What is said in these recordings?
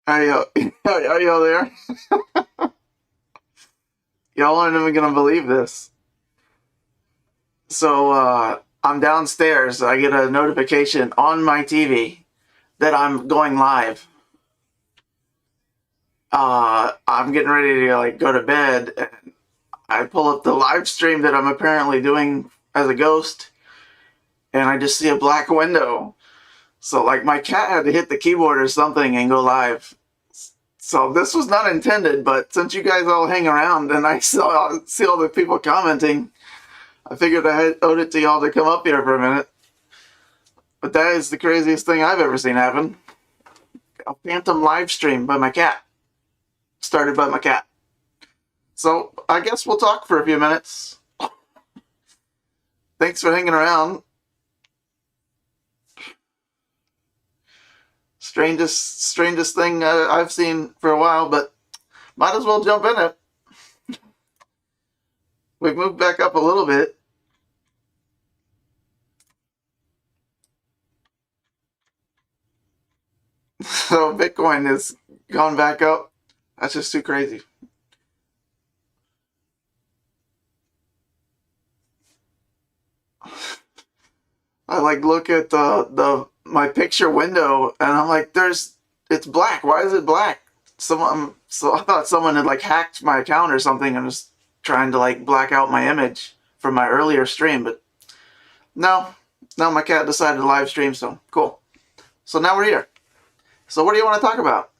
Are y'all there? Y'all aren't even gonna believe this. So I'm downstairs. I get a notification on my TV that I'm going live. I'm getting ready to like go to bed, and I pull up the live stream that I'm apparently doing as a ghost, and I just see a black window. So like my cat had to hit the keyboard or something and go live. So this was not intended, but since you guys all hang around and I see all the people commenting, I figured I owed it to y'all to come up here for a minute. But that is the craziest thing I've ever seen happen. A phantom live stream by my cat. Started by my cat. So I guess we'll talk for a few minutes. Thanks for hanging around. Strangest thing I've seen for a while, but might as well jump in it. We've moved back up a little bit. So Bitcoin has gone back up. That's just too crazy. I like look at my picture window and I'm like, it's black. Why is it black? So I thought someone had like hacked my account or something and was trying to like black out my image from my earlier stream, but no, my cat decided to live stream, so cool. So now we're here. So what do you want to talk about?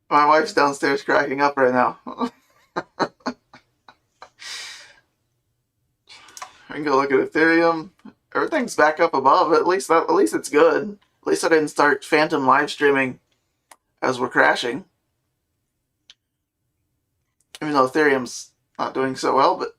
My wife's downstairs cracking up right now. I can go look at Ethereum. Everything's back up above. At least it's good. At least I didn't start phantom live streaming as we're crashing. Even though Ethereum's not doing so well, but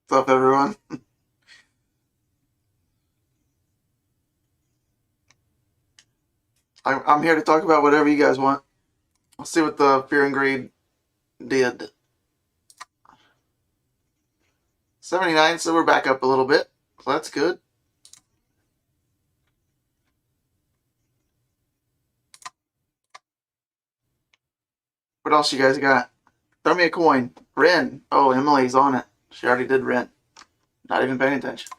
what's up, everyone? I'm here to talk about whatever you guys want. I'll see what the fear and greed did. 79, so we're back up a little bit. So that's good. What else you guys got? Throw me a coin. Ren. Oh, Emily's on it. She already did Ren. Not even paying attention.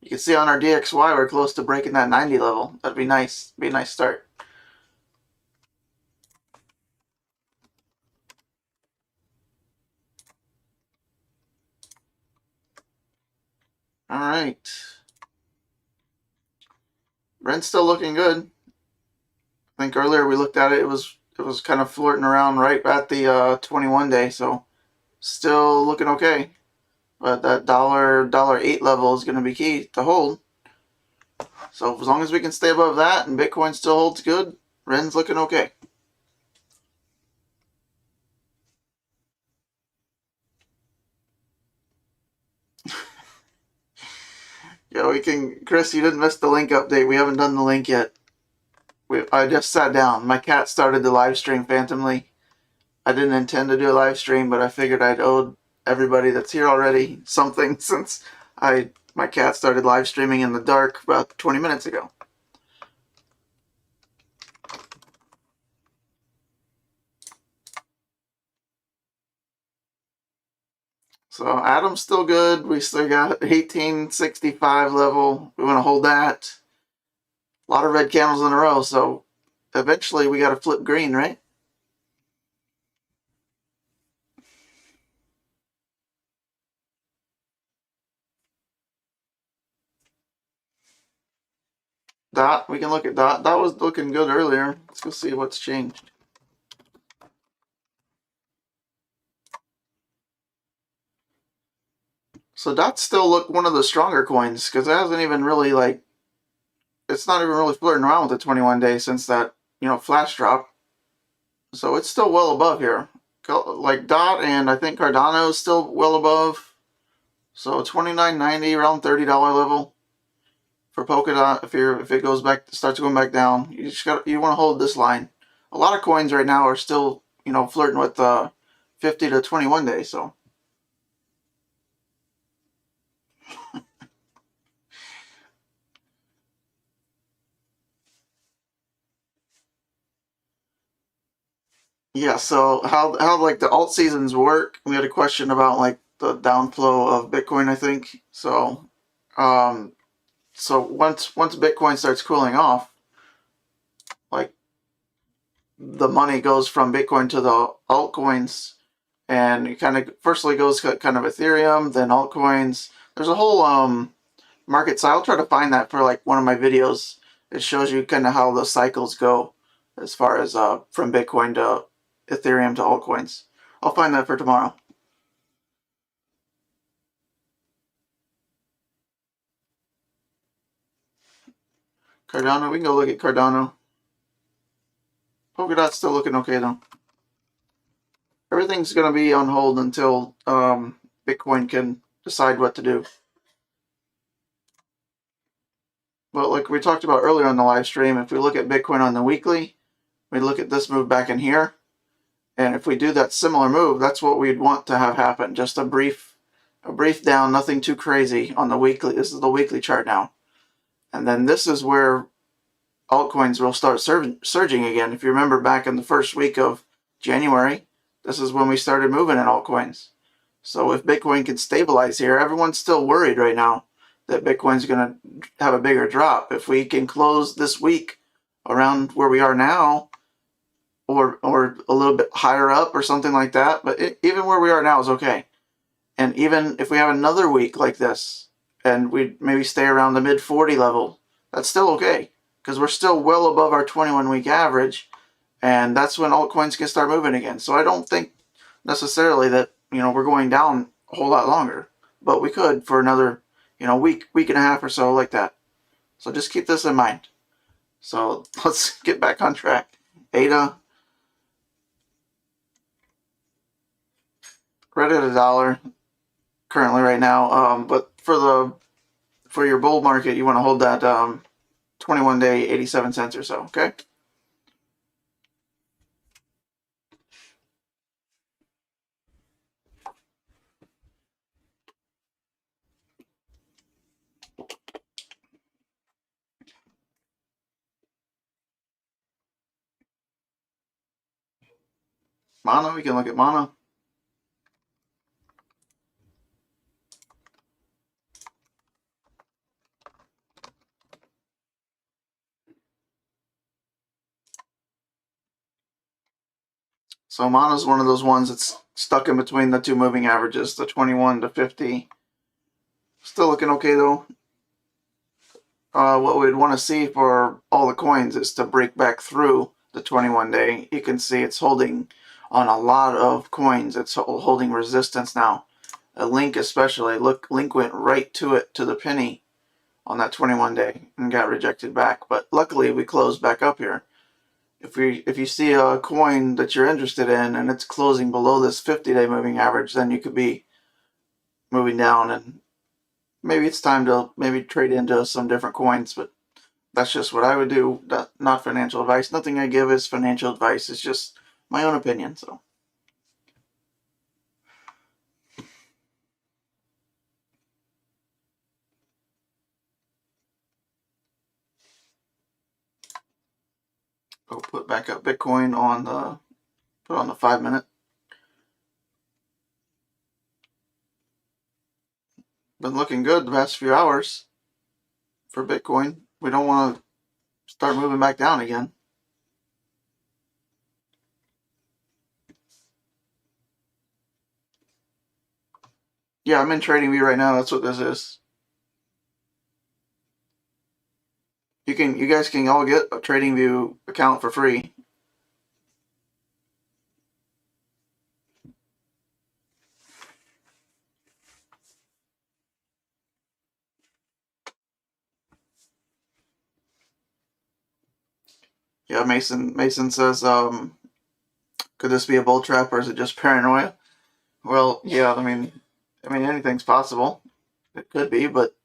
You can see on our DXY we're close to breaking that 90 level. That'd be nice. Be a nice start. All right. Ren's still looking good. I think earlier we looked at it. It was kind of flirting around right at the 21 day. So still looking okay. But that $1.08 level is going to be key to hold. So as long as we can stay above that and Bitcoin still holds good, Ren's looking okay. Yeah, we can. Chris, you didn't miss the link update. We haven't done the link yet. I just sat down. My cat started the live stream phantomly. I didn't intend to do a live stream, but I figured I'd owe everybody that's here already something since my cat started live streaming in the dark about 20 minutes ago. So Atom's still good. We still got 1865 level. We want to hold that. A lot of red candles in a row, so eventually we got to flip green, right? Dot, we can look at Dot. Dot was looking good earlier. Let's go see what's changed. So DOT's still look one of the stronger coins because it hasn't even really like, it's not even really flirting around with the 21 day since that, flash drop. So it's still well above here. Like DOT and I think Cardano is still well above. So 29.90 around $30 level for Polkadot. If it goes back, starts going back down, you want to hold this line. A lot of coins right now are still flirting with 50 to 21 days. So yeah. So how like the alt seasons work? We had a question about like the downflow of Bitcoin, I think. So once Bitcoin starts cooling off, like the money goes from Bitcoin to the altcoins, and it kind of firstly goes kind of Ethereum, then altcoins. There's a whole market. So I'll try to find that for like one of my videos. It shows you kind of how the cycles go as far as from Bitcoin to Ethereum to altcoins. I'll find that for tomorrow. Cardano, we can go look at Cardano. Polkadot's still looking okay though. Everything's going to be on hold until Bitcoin can decide what to do. But like we talked about earlier on the live stream, if we look at Bitcoin on the weekly, we look at this move back in here, and if we do that similar move, that's what we'd want to have happen. Just a brief down, nothing too crazy on the weekly. This is the weekly chart now. And then this is where altcoins will start surging again. If you remember back in the first week of January, this is when we started moving in altcoins. So if Bitcoin can stabilize here, everyone's still worried right now that Bitcoin's going to have a bigger drop. If we can close this week around where we are now, or a little bit higher up or something like that, but even where we are now is okay. And even if we have another week like this, and we maybe stay around the mid 40 level, that's still okay, because we're still well above our 21-week average, and that's when altcoins can start moving again. So I don't think necessarily that we're going down a whole lot longer, but we could for another week and a half or so like that. So just keep this in mind. So let's get back on track. ADA right at $1 currently right now, but for your bull market, you want to hold that 21 day 87 cents or so. Okay. Mono, we can look at mono. So mono is one of those ones that's stuck in between the two moving averages, the 21 to 50. Still looking okay though. What we'd want to see for all the coins is to break back through the 21 day. You can see it's holding on a lot of coins. It's holding resistance now. A Link especially. Look, Link went right to it, to the penny on that 21 day and got rejected back. But luckily we closed back up here. If you see a coin that you're interested in and it's closing below this 50-day moving average, then you could be moving down, and maybe it's time to maybe trade into some different coins. But that's just what I would do. Not financial advice. Nothing I give is financial advice. It's just my own opinion. So I'll put back up Bitcoin on the 5-minute. Been looking good the past few hours for Bitcoin. We don't want to start moving back down again. Yeah, I'm in TradingView right now. That's what this is. You guys can all get a TradingView account for free. Yeah, Mason says, could this be a bull trap or is it just paranoia? Well, yeah, I mean anything's possible. It could be, but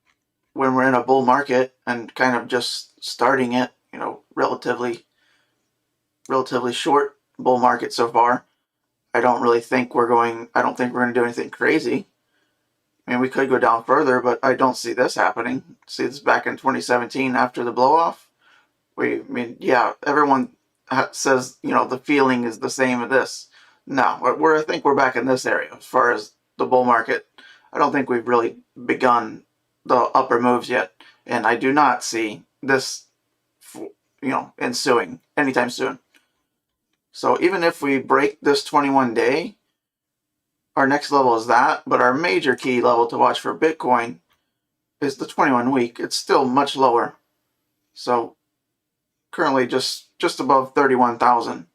when we're in a bull market and kind of just starting it, relatively short bull market so far, I don't think we're going to do anything crazy. I mean, we could go down further, but I don't see this happening. See this back in 2017 after the blow off. Yeah, everyone says, the feeling is the same as this. No, I think we're back in this area as far as the bull market. I don't think we've really begun the upper moves yet, and I do not see this, ensuing anytime soon. So even if we break this 21-day, our next level is that, but our major key level to watch for Bitcoin is the 21-week. It's still much lower. So currently just above 31,000.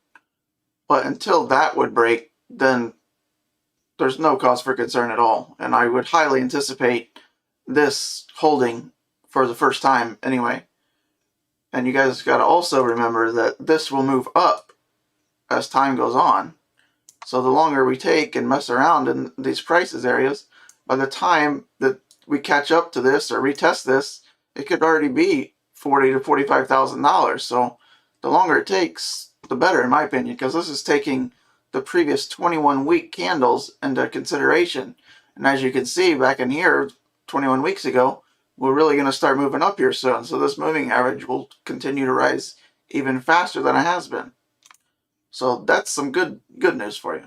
But until that would break, then there's no cause for concern at all. And I would highly anticipate this holding for the first time anyway. And you guys got to also remember that this will move up as time goes on. So the longer we take and mess around in these prices areas, by the time that we catch up to this or retest this, it could already be $40,000 to $45,000. So the longer it takes, the better, in my opinion, because this is taking the previous 21-week candles into consideration. And as you can see back in here, 21 weeks ago, we're really going to start moving up here soon. So this moving average will continue to rise even faster than it has been. So that's some good news for you.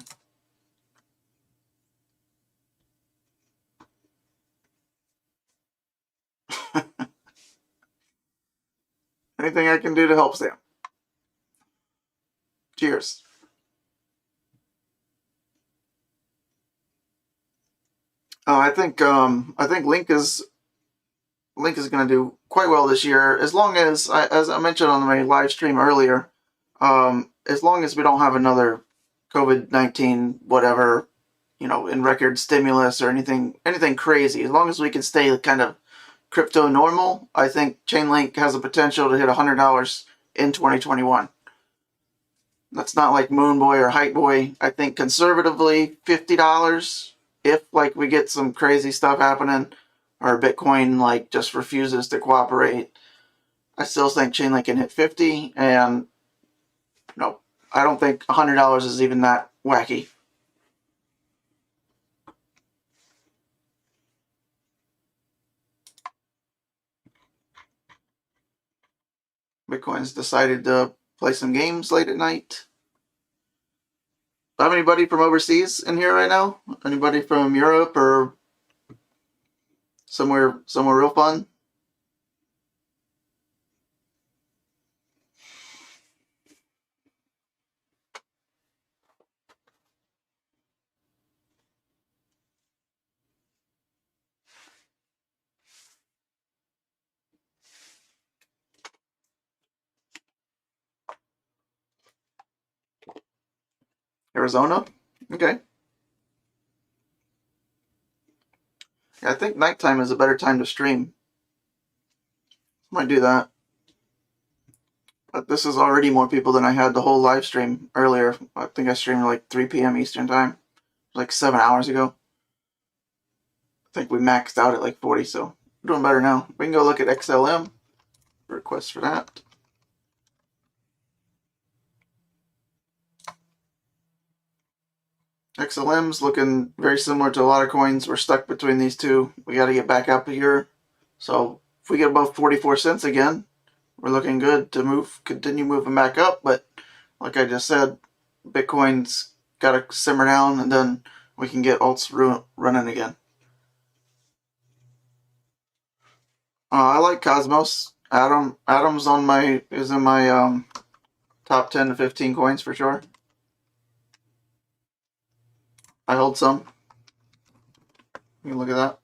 Anything I can do to help, Sam. Cheers. I think Link is going to do quite well this year, as long as I mentioned on my live stream earlier, as long as we don't have another COVID-19 whatever, in record stimulus or anything crazy. As long as we can stay kind of crypto normal, I think Chainlink has the potential to hit $100 in 2021. That's not like Moonboy or Hype Boy. I think conservatively $50 if we get some crazy stuff happening or Bitcoin just refuses to cooperate. I still think Chainlink can hit 50, and no, I don't think $100 is even that wacky. Bitcoin's decided to play some games late at night. Do I have anybody from overseas in here right now? Anybody from Europe or somewhere real fun? Arizona? Okay. Yeah, I think nighttime is a better time to stream. Might do that. But this is already more people than I had the whole live stream earlier. I think I streamed at 3 p.m. Eastern time. 7 hours ago. I think we maxed out at 40, so we're doing better now. We can go look at XLM. Request for that. XLM's looking very similar to a lot of coins. We're stuck between these two. We got to get back up here. So if we get above 44 cents again, we're looking good to continue moving back up. But like I just said, Bitcoin's got to simmer down, and then we can get alts running again. I like Cosmos. Atom's is in my top 10 to 15 coins for sure. I hold some. You can look at that.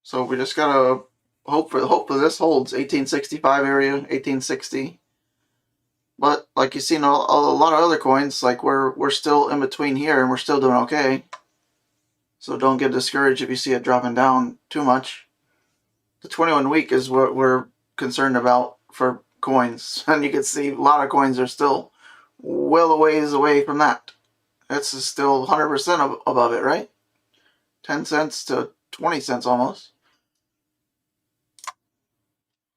So we just gotta hope for this holds 1865 area, 1860. But like you've seen a lot of other coins, we're still in between here and we're still doing okay. So don't get discouraged if you see it dropping down too much. The 21 week is what we're concerned about for coins. And you can see a lot of coins are still well a ways away from that. It's still 100% above it, right? 10 cents to 20 cents almost.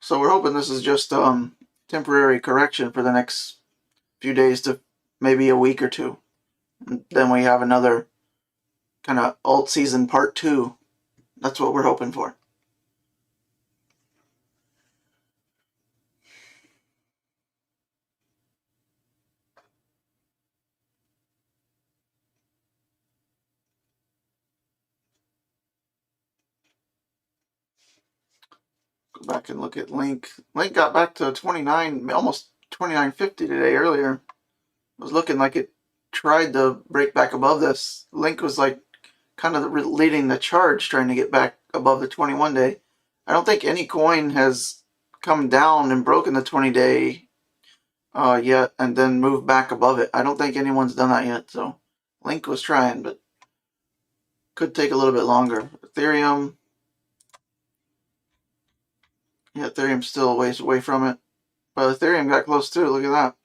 So we're hoping this is just temporary correction for the next few days to maybe a week or two. And then we have another kind of alt season part 2. That's what we're hoping for. Go back and look at Link. Link got back to 29, almost 29.50 today earlier. It was looking like it tried to break back above this. Link was like kind of leading the charge, trying to get back above the 21 day. I don't think any coin has come down and broken the 20-day yet and then moved back above it. I don't think anyone's done that yet. So Link was trying, but could take a little bit longer. Ethereum, yeah, Ethereum's still a ways away from it, but Ethereum got close too. Look at that.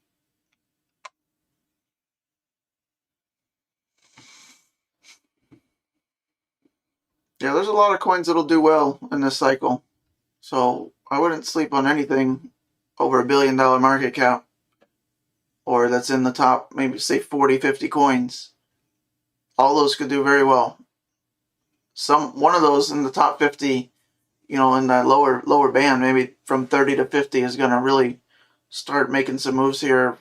Yeah, there's a lot of coins that'll do well in this cycle. So I wouldn't sleep on anything over $1 billion market cap, or that's in the top, maybe say 40, 50 coins. All those could do very well. One of those in the top 50, you know, in the lower band, maybe from 30 to 50, is going to really start making some moves here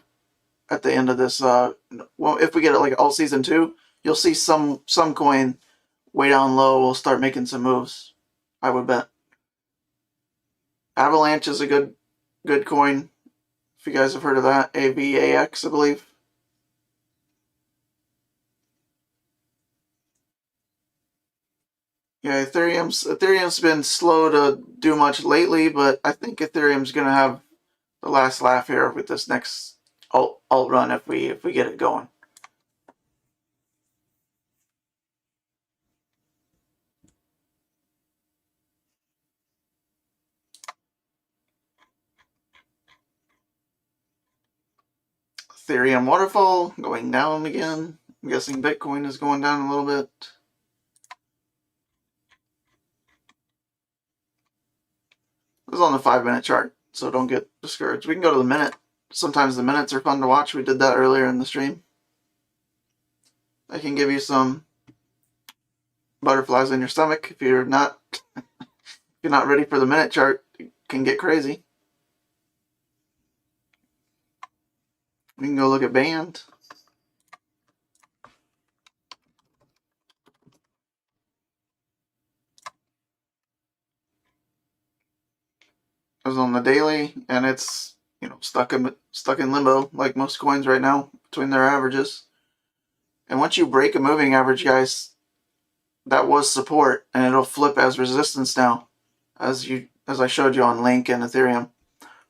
at the end of this. Well, if we get it like all season 2, you'll see some coin way down low will start making some moves, I would bet. Avalanche is a good coin, if you guys have heard of that. AVAX, I believe. Yeah, Ethereum's been slow to do much lately, but I think Ethereum's gonna have the last laugh here with this next alt run if we get it going. Ethereum waterfall going down again. I'm guessing Bitcoin is going down a little bit. This is on the 5-minute chart, so don't get discouraged. We can go to the minute. Sometimes the minutes are fun to watch. We did that earlier in the stream. I can give you some butterflies in your stomach if you're not ready for the minute chart. It can get crazy. We can go look at band. I was on the daily, and it's, you know, stuck in limbo like most coins right now between their averages. And once you break a moving average, guys, that was support, and it'll flip as resistance now, as I showed you on Link and Ethereum.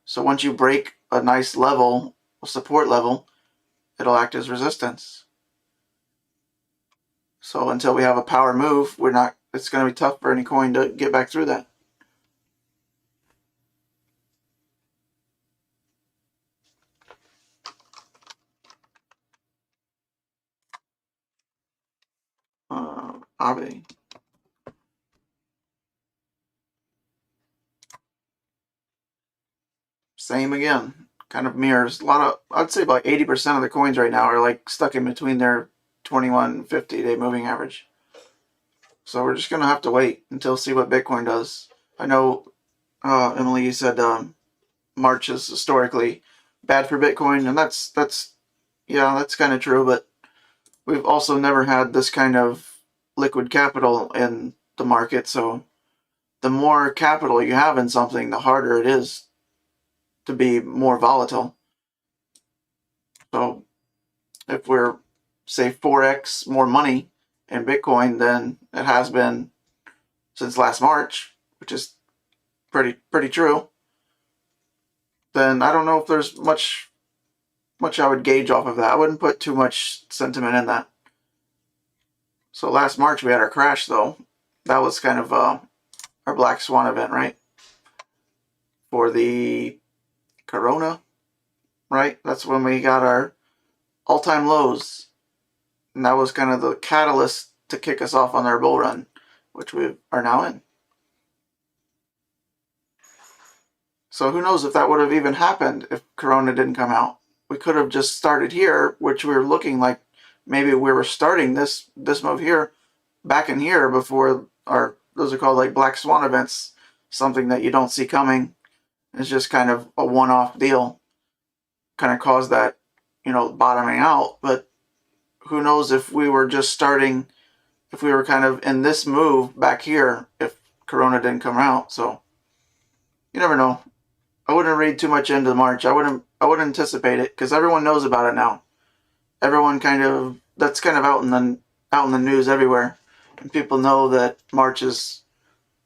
So once you break a nice level, a support level, it'll act as resistance. So until we have a power move, it's going to be tough for any coin to get back through that. AAVE. Same again, kind of mirrors. I'd say about 80% of the coins right now are like stuck in between their 21, 50-day moving average. So we're just going to have to wait until see what Bitcoin does. I know, Emily, you said March is historically bad for Bitcoin, and that's kind of true, but we've also never had this kind of liquid capital in the market, so the more capital you have in something, the harder it is to be more volatile. So if we're, say, 4x more money in Bitcoin than it has been since last March, which is pretty true, then I don't know if there's much I would gauge off of that. I wouldn't put too much sentiment in that. So last March we had our crash, though. That was kind of our black swan event, right? for the Corona, right? That's when we got our all-time lows. And that was kind of the catalyst to kick us off on our bull run, which we are now in. So who knows if that would have even happened if Corona didn't come out. We could have just started here, which we were looking like maybe we were starting this move here, back in here before those are called like black swan events, something that you don't see coming. It's just kind of a one-off deal, kind of caused that, bottoming out. But who knows if we were just starting, if we were kind of in this move back here, if Corona didn't come out. So you never know. I wouldn't read too much into March. I wouldn't anticipate it because everyone knows about it now. Everyone that's kind of out in the news everywhere, and people know that March is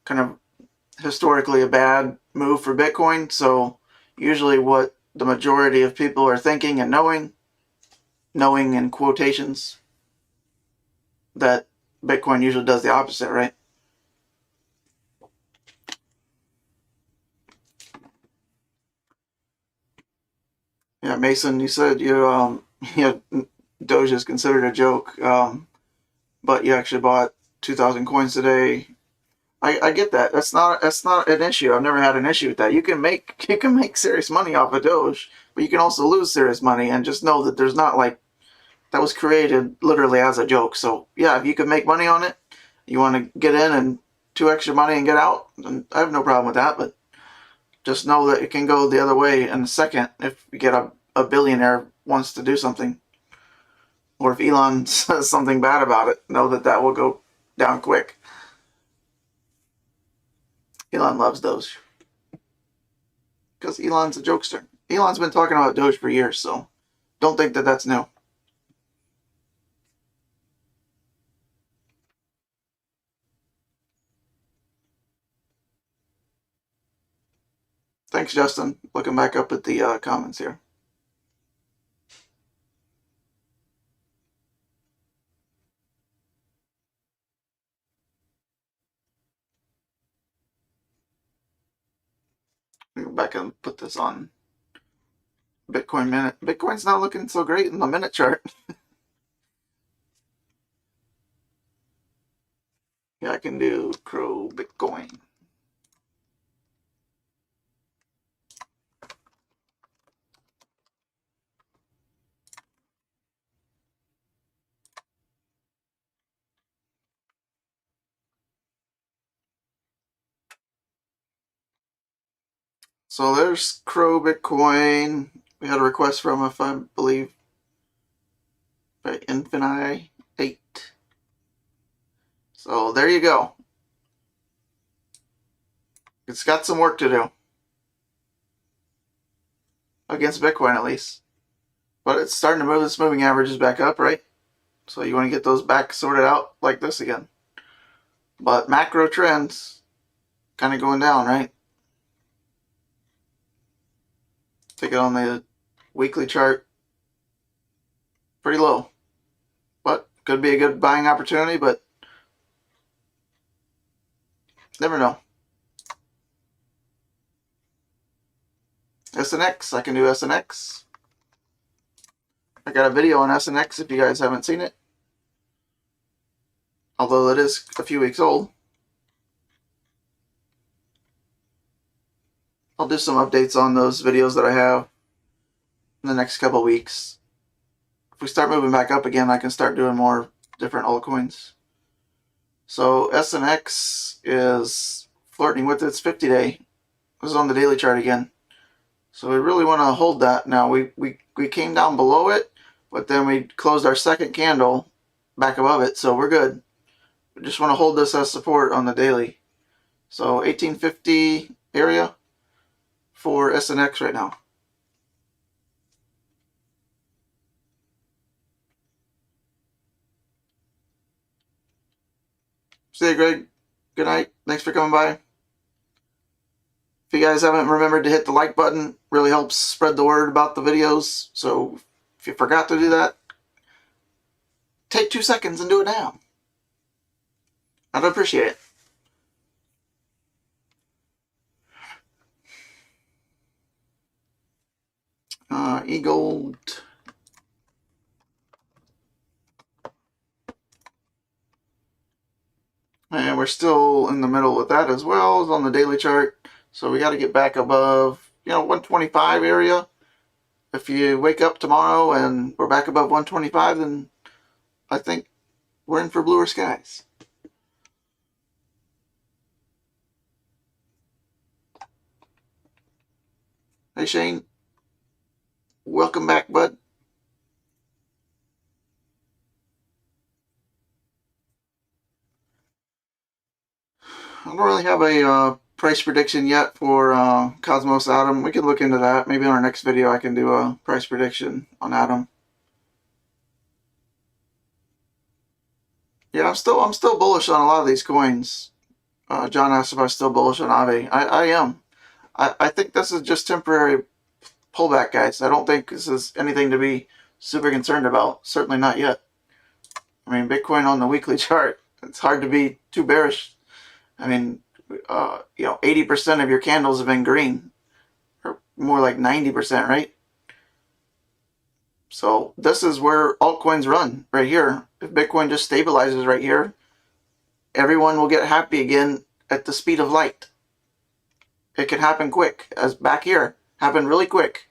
kind of historically a bad move for Bitcoin. So usually what the majority of people are thinking and knowing in quotations, that Bitcoin usually does the opposite, right? Yeah, Mason, you said Doge is considered a joke, but you actually bought 2,000 coins today. I get that. That's not an issue. I've never had an issue with that. You can make serious money off of Doge, but you can also lose serious money. And just know that there's not like that was created literally as a joke. So yeah, if you can make money on it, you want to get in and 2x your money and get out, then I have no problem with that. But just know that it can go the other way in a second if you get a billionaire wants to do something. Or if Elon says something bad about it, know that will go down quick. Elon loves Doge. Because Elon's a jokester. Elon's been talking about Doge for years, so don't think that that's new. Thanks, Justin. Looking back up at the comments here. Go back and put this on Bitcoin minute. Bitcoin's not looking so great in the minute chart. Yeah, I can do Crow Bitcoin. So there's Crow Bitcoin. We had a request from, if I believe, Infinite 8. So there you go. It's got some work to do. Against Bitcoin, at least. But it's starting to move its moving averages back up, right? So you want to get those back sorted out like this again. But macro trends kind of going down, right? Take it on the weekly chart. Pretty low. But could be a good buying opportunity, but never know. SNX, I can do SNX. I got a video on SNX if you guys haven't seen it. Although it is a few weeks old. I'll do some updates on those videos that I have in the next couple weeks. If we start moving back up again, I can start doing more different altcoins. So SNX is flirting with its 50-day. This is on the daily chart again. So we really want to hold that. Now we came down below it, but then we closed our second candle back above it, so we're good. We just want to hold this as support on the daily. So 1850 area for SNX right now. See you, Greg. Good night. Thanks for coming by. If you guys haven't remembered to hit the like button, really helps spread the word about the videos. So if you forgot to do that, take 2 seconds and do it now. I'd appreciate it. E-Gold. And we're still in the middle with that as well as on the daily chart. So we got to get back above, 125 area. If you wake up tomorrow and we're back above 125, then I think we're in for bluer skies. Hey Shane, welcome back, bud. I don't really have a price prediction yet for Cosmos Atom. We could look into that. Maybe on our next video I can do a price prediction on Atom. Yeah, I'm still bullish on a lot of these coins. John asked if I was still bullish on AAVE. I am. I think this is just temporary pullback, guys. I don't think this is anything to be super concerned about. Certainly not yet. I mean, Bitcoin on the weekly chart, it's hard to be too bearish. I mean, 80% of your candles have been green, or more like 90%, right? So this is where altcoins run, right here. If Bitcoin just stabilizes right here, everyone will get happy again at the speed of light. It can happen quick, as back here, happened really quick.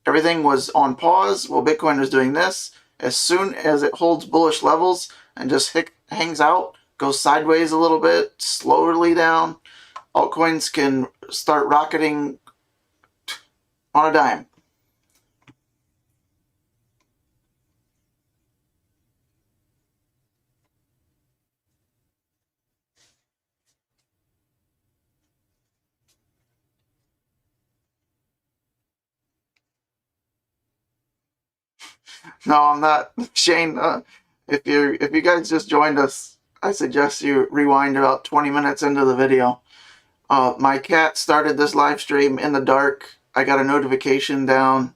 Everything was on pause while Bitcoin was doing this. As soon as it holds bullish levels and just hangs out, goes sideways a little bit, slowly down, altcoins can start rocketing on a dime. No, I'm not. Shane, if you guys just joined us, I suggest you rewind about 20 minutes into the video. My cat started this live stream in the dark. I got a notification down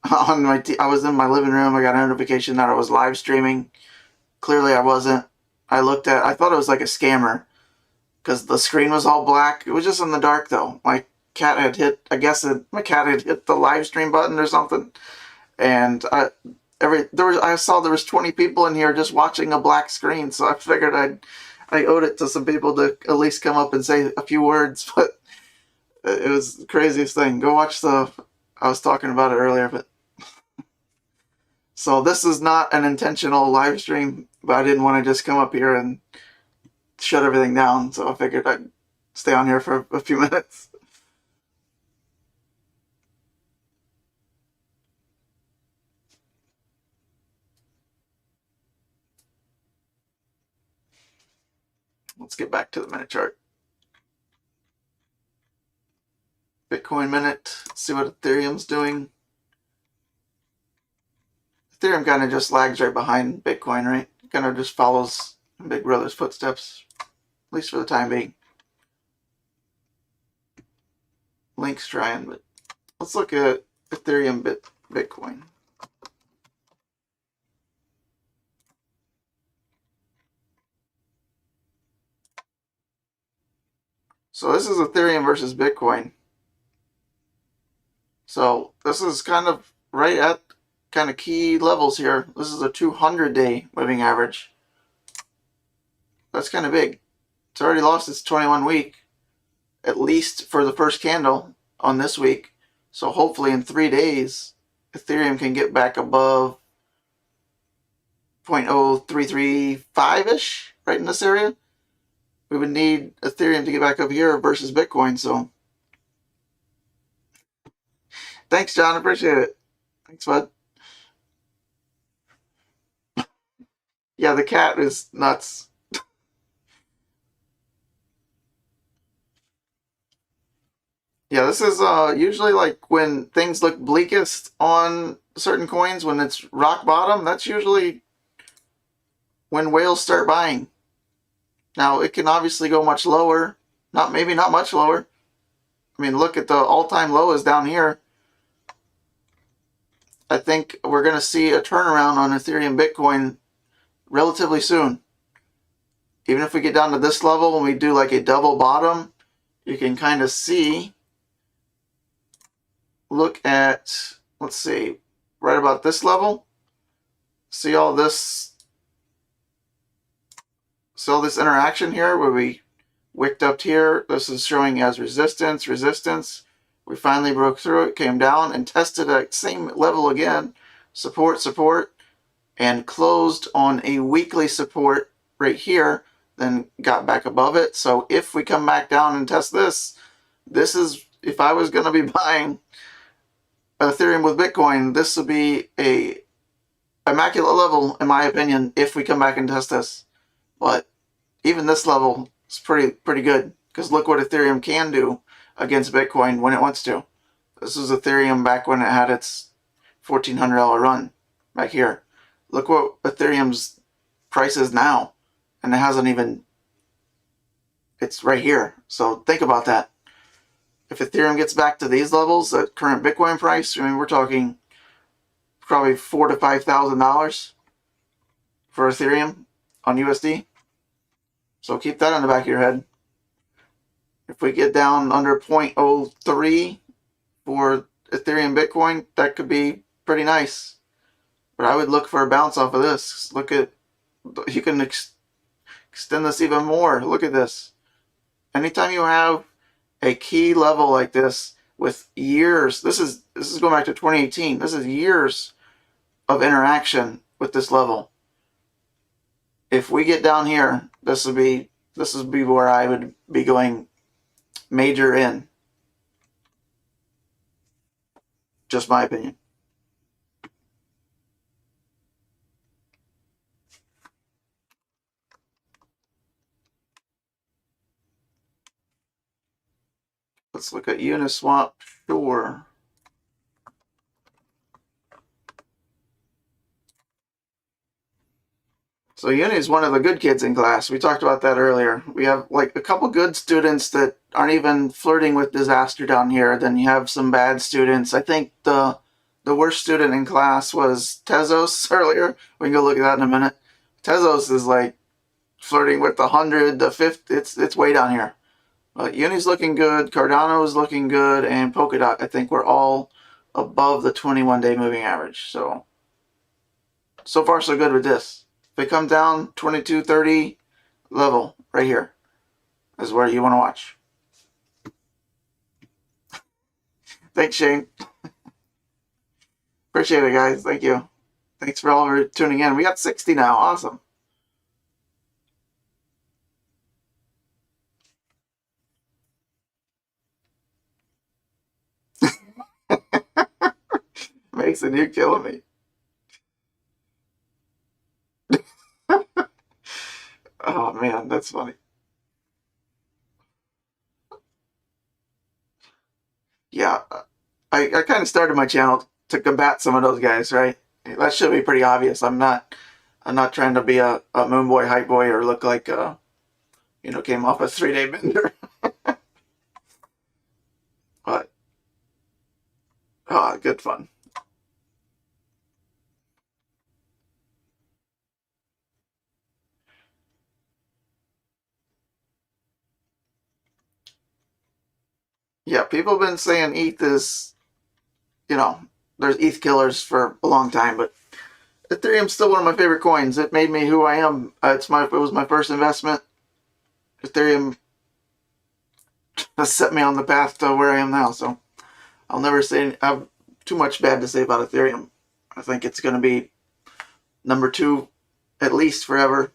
on my I was in my living room. I got a notification that I was live streaming. Clearly I wasn't. I thought it was like a scammer because the screen was all black. It was just in the dark though. My cat had hit, my cat had hit the live stream button or something. And I saw there was 20 people in here just watching a black screen, so I figured I owed it to some people to at least come up and say a few words. But it was the craziest thing. Go watch I was talking about it earlier, but so this is not an intentional live stream, but I didn't want to just come up here and shut everything down, so I figured I'd stay on here for a few minutes. Let's get back to the minute chart. Bitcoin minute. Let's see what Ethereum's doing. Ethereum kind of just lags right behind Bitcoin, right? Kind of just follows Big Brother's footsteps, at least for the time being. Link's trying, but let's look at Ethereum Bitcoin. So this is Ethereum versus Bitcoin. So this is kind of right at kind of key levels here. This is a 200-day moving average. That's kind of big. It's already lost its 21-week, at least for the first candle on this week. So hopefully in 3 days, Ethereum can get back above 0.0335-ish, right in this area. We would need Ethereum to get back up here versus Bitcoin. So thanks, John. Appreciate it. Thanks, bud. Yeah, the cat is nuts. Yeah, this is usually like when things look bleakest on certain coins, when it's rock bottom, that's usually when whales start buying. Now, it can obviously go much lower. Maybe not much lower. I mean, look at the all-time low is down here. I think we're going to see a turnaround on Ethereum Bitcoin relatively soon. Even if we get down to this level, when we do like a double bottom, you can kind of see, look at let's see, right about this level. See all this interaction here where we wicked up here. This is showing as resistance, resistance. We finally broke through it, came down and tested that same level again, support, support, and closed on a weekly support right here, then got back above it. So if we come back down and test this, this is, if I was going to be buying Ethereum with Bitcoin, this would be a immaculate level, in my opinion, if we come back and test this. But even this level is pretty good, because look what Ethereum can do against Bitcoin when it wants to. This is Ethereum back when it had its $1,400 run back here. Look what Ethereum's price is now, and it hasn't even, it's right here. So think about that. If Ethereum gets back to these levels at current Bitcoin price, I mean, we're talking probably $4,000 to $5,000 for Ethereum on USD. So keep that in the back of your head. If we get down under 0.03 for Ethereum Bitcoin, that could be pretty nice. But I would look for a bounce off of this. Look at, you can extend this even more. Look at this. Anytime you have a key level like this with years, this is going back to 2018. This is years of interaction with this level. If we get down here, this would be where I would be going major in. Just my opinion. Let's look at Uniswap. Sure. So Uni is one of the good kids in class. We talked about that earlier. We have like a couple good students that aren't even flirting with disaster down here. Then you have some bad students. I think the worst student in class was Tezos earlier. We can go look at that in a minute. Tezos is like flirting with the 100, the 50. It's way down here. But Uni's looking good. Cardano is looking good, and Polkadot, I think we're all above the 21-day moving average. So far so good with this. If they come down 2230 level right here is where you want to watch. Thanks, Shane. Appreciate it, guys. Thank you. Thanks for all for tuning in. We got 60 now. Awesome. Mason, you're killing me. Oh man, that's funny. Yeah, I kind of started my channel to combat some of those guys, right? That should be pretty obvious. I'm not trying to be a moon boy, hype boy, or look like came off a 3-day bender. But good fun. Yeah, people have been saying ETH is, there's ETH killers for a long time, but Ethereum's still one of my favorite coins. It made me who I am. It was my first investment. Ethereum has set me on the path to where I am now, so I'll never have too much bad to say about Ethereum. I think it's going to be number 2 at least forever.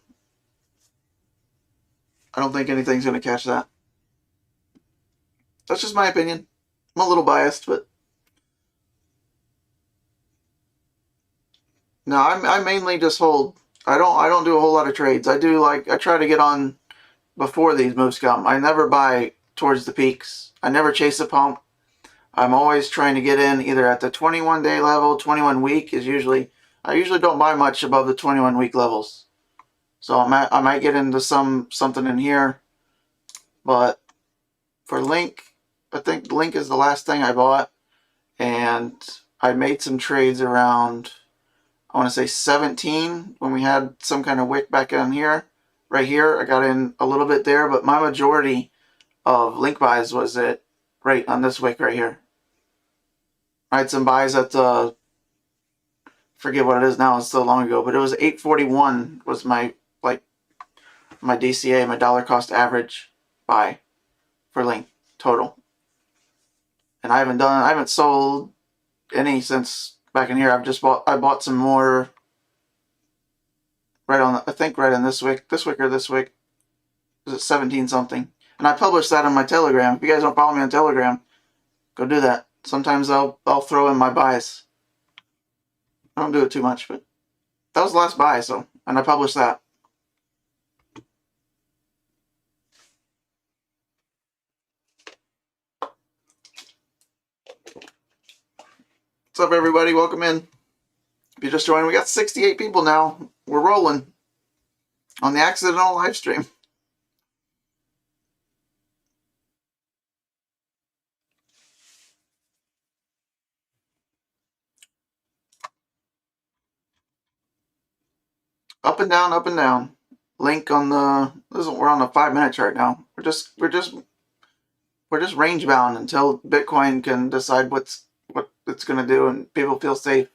I don't think anything's going to catch that. That's just my opinion. I'm a little biased, but no, I mainly just hold. I don't do a whole lot of trades. I try to get on before these moves come. I never buy towards the peaks. I never chase a pump. I'm always trying to get in either at the 21-day level. 21-week is usually, I usually don't buy much above the 21-week levels. So I might get into something in here, but for Link, I think Link is the last thing I bought, and I made some trades around, I want to say 17, when we had some kind of wick back in here. Right here, I got in a little bit there, but my majority of Link buys was right on this wick right here. I had some buys at forget what it is now. It's so long ago, but it was 841 was my my DCA, my dollar cost average buy for link total. And I haven't sold any since back in here. I bought some more right on, I think right in this week or this week. Is it 17 something? And I published that on my Telegram. If you guys don't follow me on Telegram, go do that. Sometimes I'll throw in my buys. I don't do it too much, but that was the last buy, and I published that. What's up, everybody? Welcome in. If you just joined, we got 68 people now. We're rolling on the accidental live stream. Up and down, up and down. Link on the we're on a 5-minute chart now. We're just range bound until Bitcoin can decide what it's going to do and people feel safe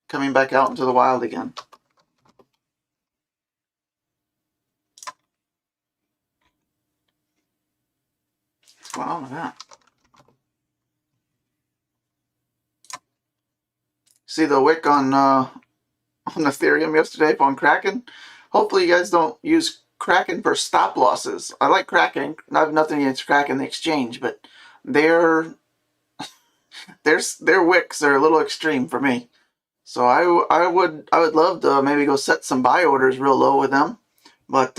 coming back out into the wild again. What's going on with that? See the wick on Ethereum yesterday on Kraken? Hopefully you guys don't use Kraken for stop losses. I like Kraken. I have nothing against Kraken, the exchange, but their wicks are a little extreme for me. So I would love to maybe go set some buy orders real low with them, but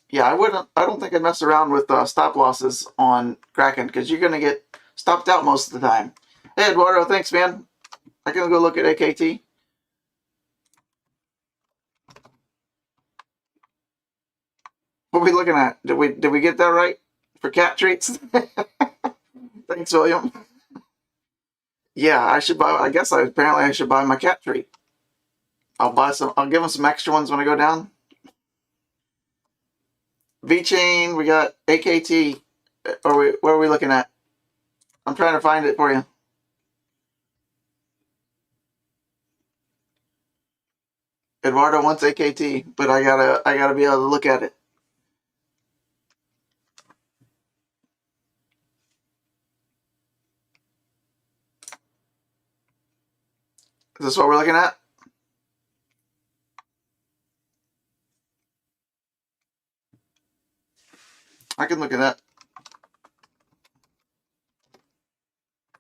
yeah, I don't think I'd mess around with stop losses on Kraken because you're gonna get stopped out most of the time. Hey Eduardo, thanks man. I can go look at AKT. What are we looking at? Did we get that right for cat treats? Thanks, William. Yeah, I should buy. Apparently I should buy my cat treat. I'll buy some. I'll give them some extra ones when I go down. VeChain, we got AKT. Where are we looking at? I'm trying to find it for you. Eduardo wants AKT, but I gotta be able to look at it. Is this what we're looking at? I can look at that.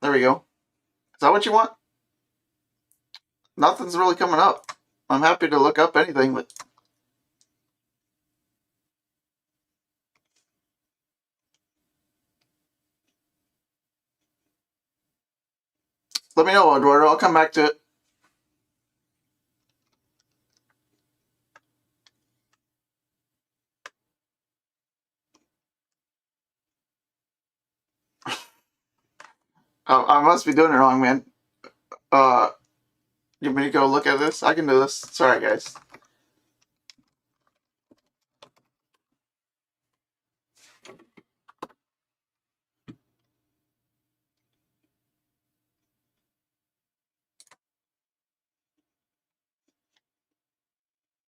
There we go. Is that what you want? Nothing's really coming up. I'm happy to look up anything, but let me know, Eduardo. I'll come back to it. I must be doing it wrong, man. You want me to go look at this? I can do this. Sorry, guys.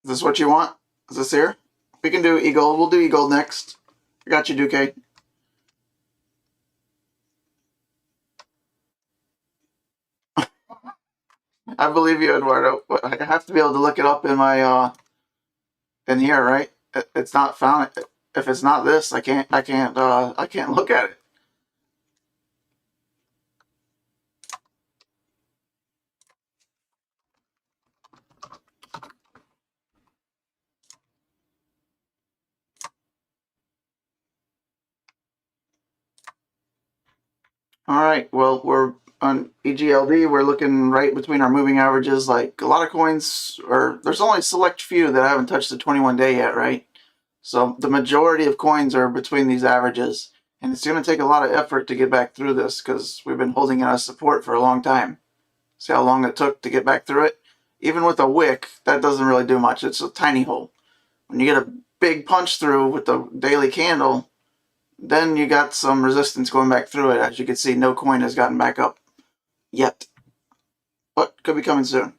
Is this what you want? Is this here? We can do eGold. We'll do eGold next. I got you, Duque. I believe you, Eduardo. But I have to be able to look it up in my in here, right? It's not found. If it's not this, I can't look at it. All right. Well, we're on EGLD. We're looking right between our moving averages. Like a lot of coins, or there's only a select few that haven't touched the 21-day yet, right? So the majority of coins are between these averages, and it's going to take a lot of effort to get back through this because we've been holding out support for a long time. See how long it took to get back through it? Even with a wick, that doesn't really do much. It's a tiny hole. When you get a big punch through with the daily candle, then you got some resistance going back through it. As you can see, no coin has gotten back up yet, but could be coming soon.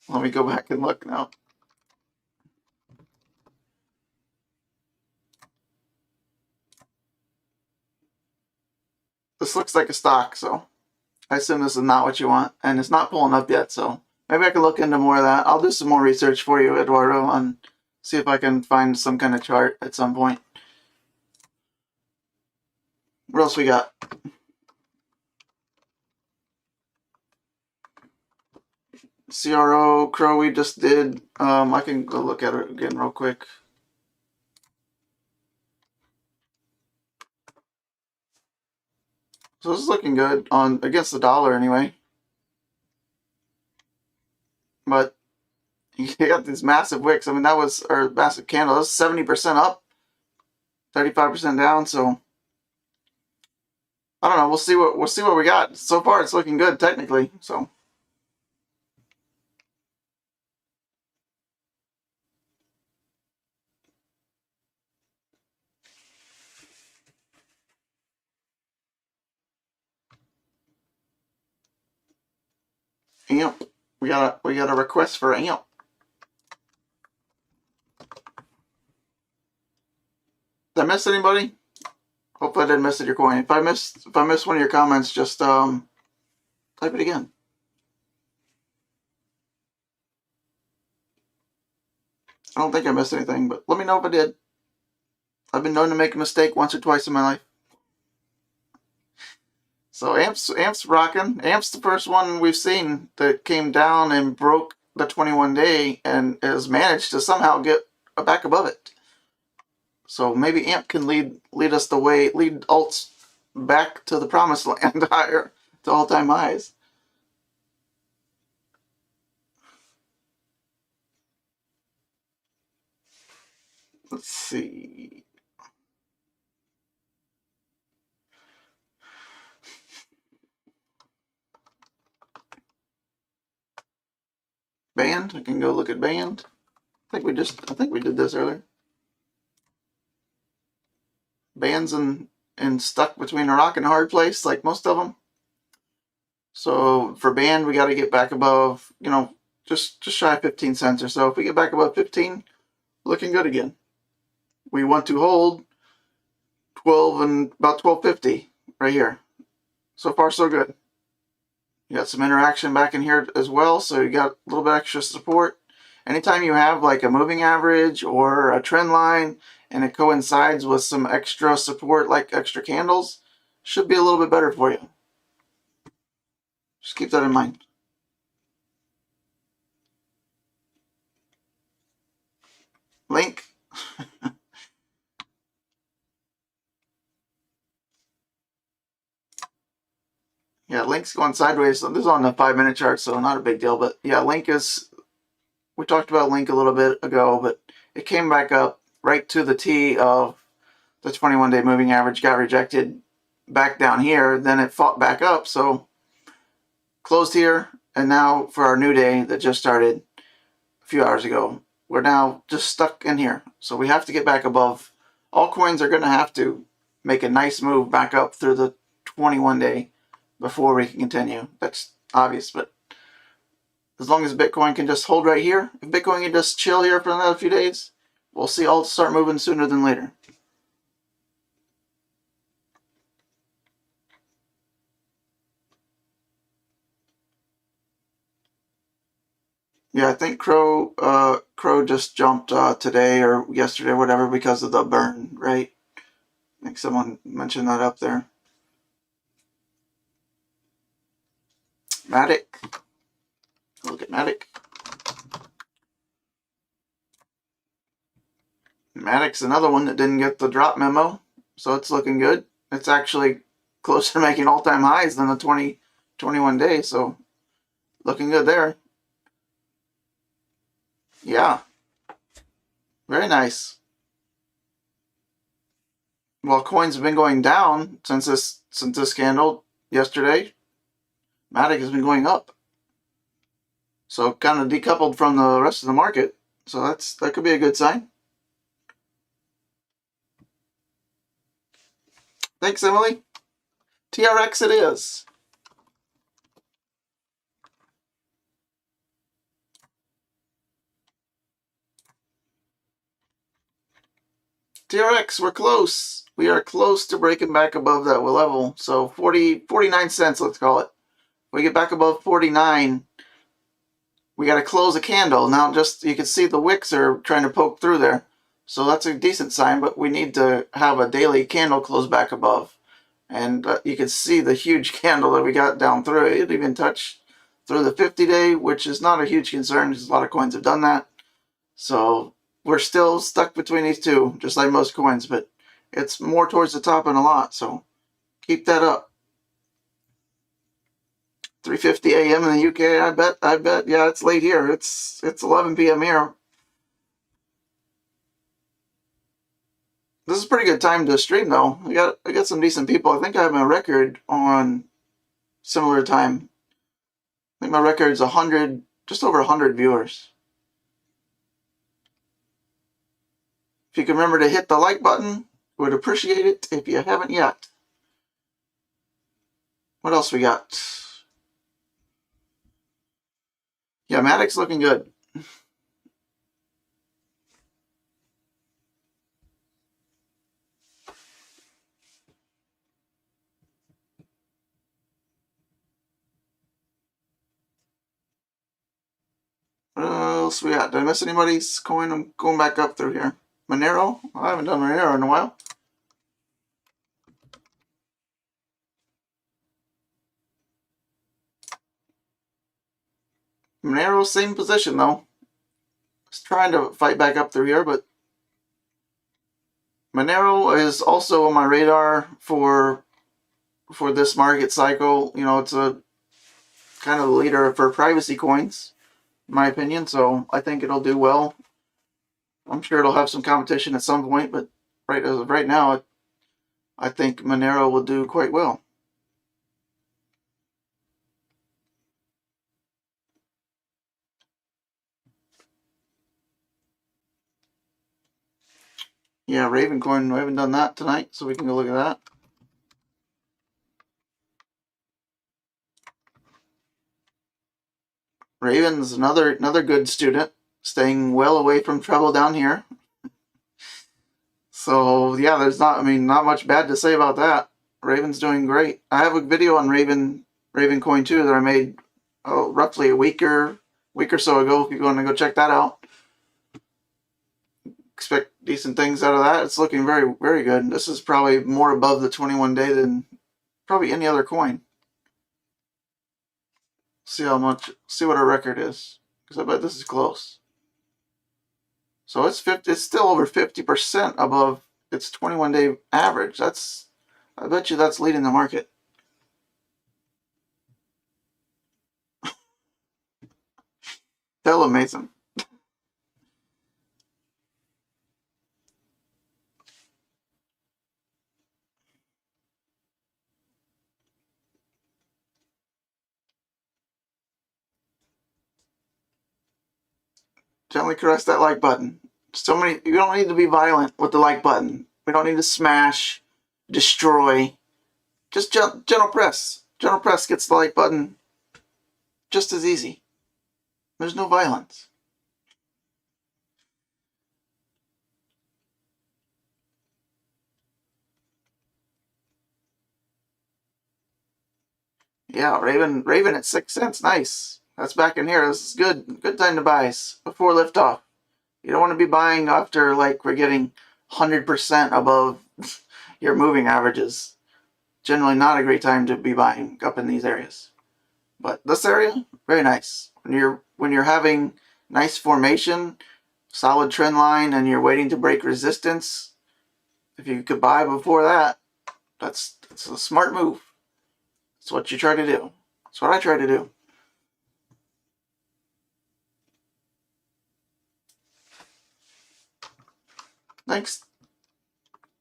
Let me go back and look now. This looks like a stock, so I assume this is not what you want, and it's not pulling up yet, so maybe I can look into more of that. I'll do some more research for you, Eduardo, and see if I can find some kind of chart at some point. What else we got? CRO, Crow we just did. I can go look at it again real quick. So this is looking good on against the dollar anyway. But you got these massive wicks. I mean, that was, or massive candle. That's 70% up, 35% down. So I don't know. We'll see what we got. So far, it's looking good technically. So AMP. We got a request for AMP. Did I miss anybody? Hopefully I didn't miss your coin. If I missed one of your comments, just type it again. I don't think I missed anything, but let me know if I did. I've been known to make a mistake once or twice in my life. So AMP's rocking. AMP's the first one we've seen that came down and broke the 21-day and has managed to somehow get back above it. So maybe AMP can lead us the way, lead alts back to the promised land, higher to all-time highs. Let's see. Band. I can go look at band. I think we did this earlier. Band's and stuck between a rock and a hard place, like most of them. So for band, we got to get back above, just shy of 15 cents or so. If we get back above 15, looking good again. We want to hold 12 and about 12.50 right here. So far, so good. You got some interaction back in here as well, so you got a little bit extra support. Anytime you have like a moving average or a trend line and it coincides with some extra support, like extra candles, should be a little bit better for you. Just keep that in mind. Link. Yeah, Link's going sideways. So this is on the 5-minute chart, so not a big deal. But yeah, Link is, we talked about Link a little bit ago, but it came back up right to the T of the 21-day moving average, got rejected back down here. Then it fought back up, so closed here. And now for our new day that just started a few hours ago, we're now just stuck in here. So we have to get back above. All coins are going to have to make a nice move back up through the 21-day before we can continue. That's obvious, but as long as Bitcoin can just hold right here, if Bitcoin can just chill here for another few days, we'll see all start moving sooner than later. Yeah, I think Crow just jumped today or yesterday or whatever because of the burn, right? I think someone mentioned that up there. Matic. Look at Matic. Matic's another one that didn't get the drop memo, so it's looking good. It's actually closer to making all-time highs than the 21 days, so looking good there. Yeah, very nice. Well, coins have been going down since this candle yesterday. Matic has been going up. So kind of decoupled from the rest of the market. So that could be a good sign. Thanks, Emily. TRX it is. TRX, we're close. We are close to breaking back above that level. So 49 cents, let's call it. We get back above 49. We got to close a candle. Now just, you can see the wicks are trying to poke through there. So that's a decent sign, but we need to have a daily candle close back above. And you can see the huge candle that we got down through. It didn't even touch through the 50-day, which is not a huge concern because a lot of coins have done that. So we're still stuck between these two, just like most coins, but it's more towards the top and a lot, so keep that up. 3:50 a.m. in the UK, I bet, yeah, it's late here. It's 11 p.m. here. This is a pretty good time to stream, though. I got some decent people. I think I have my record on similar time. I think my record's 100, just over 100 viewers. If you can remember to hit the like button, would appreciate it if you haven't yet. What else we got? Yeah, Maddox looking good. What else we got? Did I miss anybody's coin? I'm going back up through here. Monero? I haven't done Monero in a while. Monero, same position though. Just trying to fight back up through here, but Monero is also on my radar for this market cycle. You know, it's a kind of the leader for privacy coins, in my opinion, so I think it'll do well. I'm sure it'll have some competition at some point, but right as of right now, I think Monero will do quite well. Yeah, Ravencoin, we haven't done that tonight, so we can go look at that. Raven's another good student, staying well away from trouble down here. So yeah, there's not much bad to say about that. Raven's doing great. I have a video on Ravencoin too that I made roughly a week or so ago. If you want to go check that out, expect decent things out of that. It's looking very, very good. This is probably more above the 21-day than probably any other coin. See what our record is, because I bet this is close. So it's still over 50% above its 21-day average. I bet you that's leading the market. Hell amazing. Gently caress that like button. You don't need to be violent with the like button. We don't need to smash, destroy. Just gentle press. Gentle press gets the like button just as easy. There's no violence. Yeah, Raven at 6 cents. Nice. That's back in here. This is good. Good time to buy before liftoff. You don't want to be buying after like we're getting 100% above your moving averages. Generally not a great time to be buying up in these areas. But this area, very nice. When you're having nice formation, solid trend line, and you're waiting to break resistance, if you could buy before that, that's a smart move. That's what you try to do. That's what I try to do.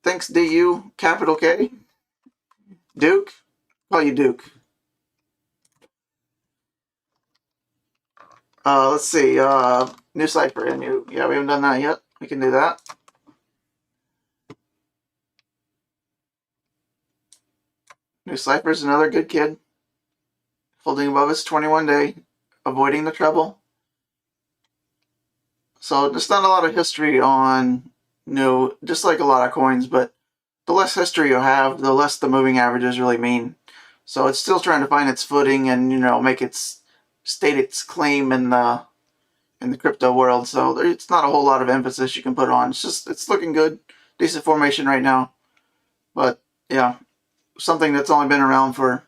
Thanks, DU, capital K. Duke, call you Duke. Let's see. New cipher. Yeah, we haven't done that yet. We can do that. New cipher's another good kid. Holding above his 21 day, avoiding the treble. So there's not a lot of history on new, just like a lot of coins, but the less history you have, the less the moving averages really mean. So it's still trying to find its footing and, make its state its claim in the crypto world. So it's not a whole lot of emphasis you can put on. It's looking good, decent formation right now. But yeah, something that's only been around for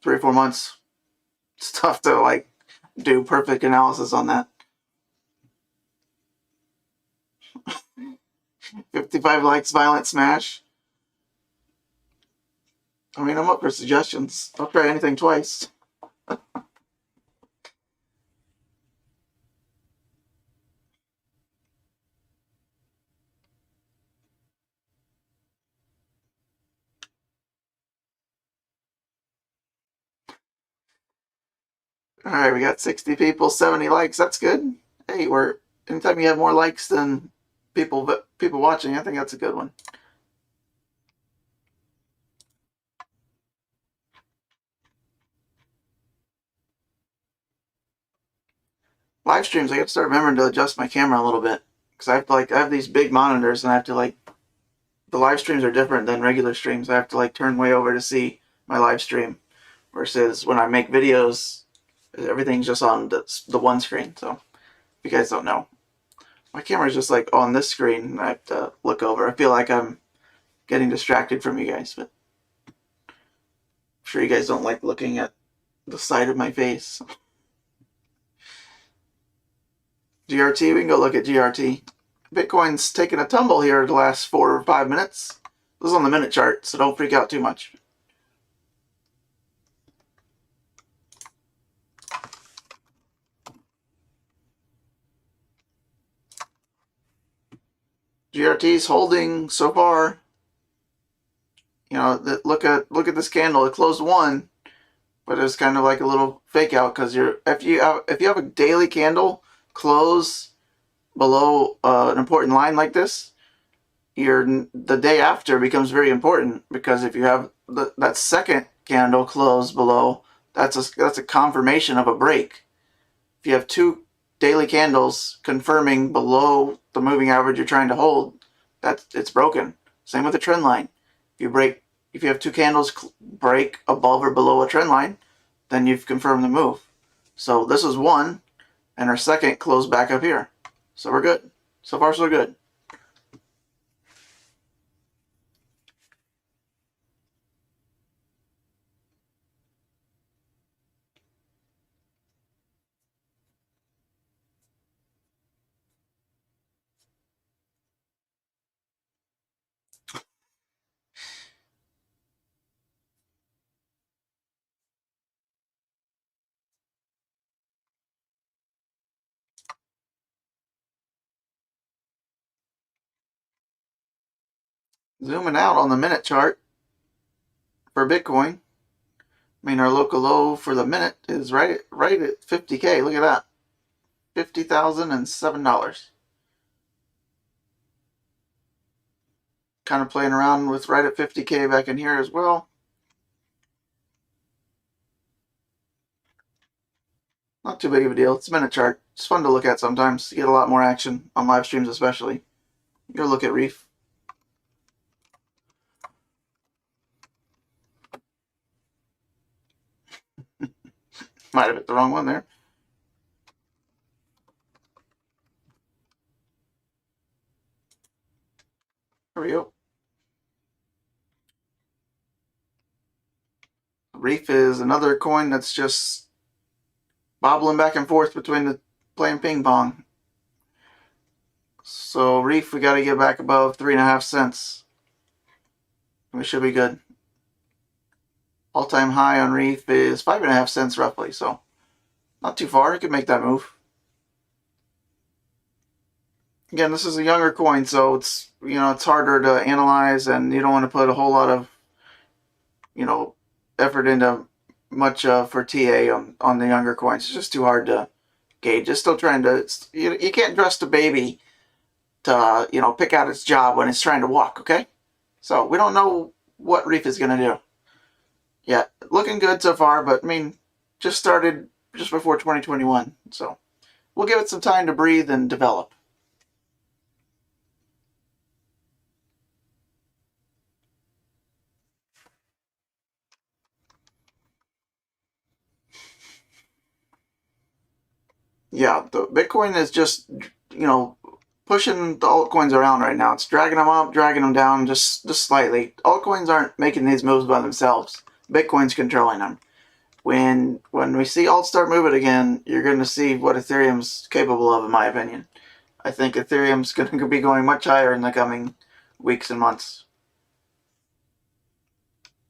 3 or 4 months. It's tough to do perfect analysis on that. 55 likes, violent smash. I mean, I'm up for suggestions. I'll try anything twice. All right, we got 60 people, 70 likes. That's good. Hey, anytime you have more likes than people watching, I think that's a good one. Live streams, I got to start remembering to adjust my camera a little bit because I have these big monitors and I have to the live streams are different than regular streams. I have to turn way over to see my live stream versus when I make videos, everything's just on the one screen. So if you guys don't know, my camera's just on this screen and I have to look over. I feel like I'm getting distracted from you guys, but I'm sure you guys don't like looking at the side of my face. GRT, we can go look at GRT. Bitcoin's taken a tumble here the last 4 or 5 minutes. This is on the minute chart, so don't freak out too much. GRT's holding so far. Look at this candle. It closed one, but it's kind of like a little fake out because if you have a daily candle close below an important line like this, the day after becomes very important because if you have that second candle close below, that's a confirmation of a break. If you have 2 daily candles confirming below the moving average you're trying to hold, it's broken. Same with the trend line. If you have 2 candles break above or below a trend line, then you've confirmed the move. So this is one, and our second closed back up here. So we're good. So far, so good. Zooming out on the minute chart for Bitcoin. I mean, our local low for the minute is right at 50K. Look at that. $50,007. Kind of playing around with right at 50K back in here as well. Not too big of a deal. It's a minute chart. It's fun to look at sometimes. You get a lot more action on live streams especially. Go look at Reef. Might have hit the wrong one there. There we go. Reef is another coin that's just bobbling back and forth between the playing ping pong. So Reef, we got to get back above 3.5 cents. We should be good. All-time high on Reef is 5.5 cents roughly, so not too far. You could make that move. Again, this is a younger coin, so it's harder to analyze, and you don't want to put a whole lot of effort into much for TA on the younger coins. It's just too hard to gauge. It's still trying to. You can't trust a baby to pick out its job when it's trying to walk. Okay, so we don't know what Reef is gonna do. Yeah, looking good so far, but I mean, just started just before 2021, so we'll give it some time to breathe and develop. Yeah, the Bitcoin is just, pushing the altcoins around right now. It's dragging them up, dragging them down just slightly. Altcoins aren't making these moves by themselves. Bitcoin's controlling them. When we see alt start moving again, you're going to see what Ethereum's capable of, in my opinion. I think Ethereum's going to be going much higher in the coming weeks and months.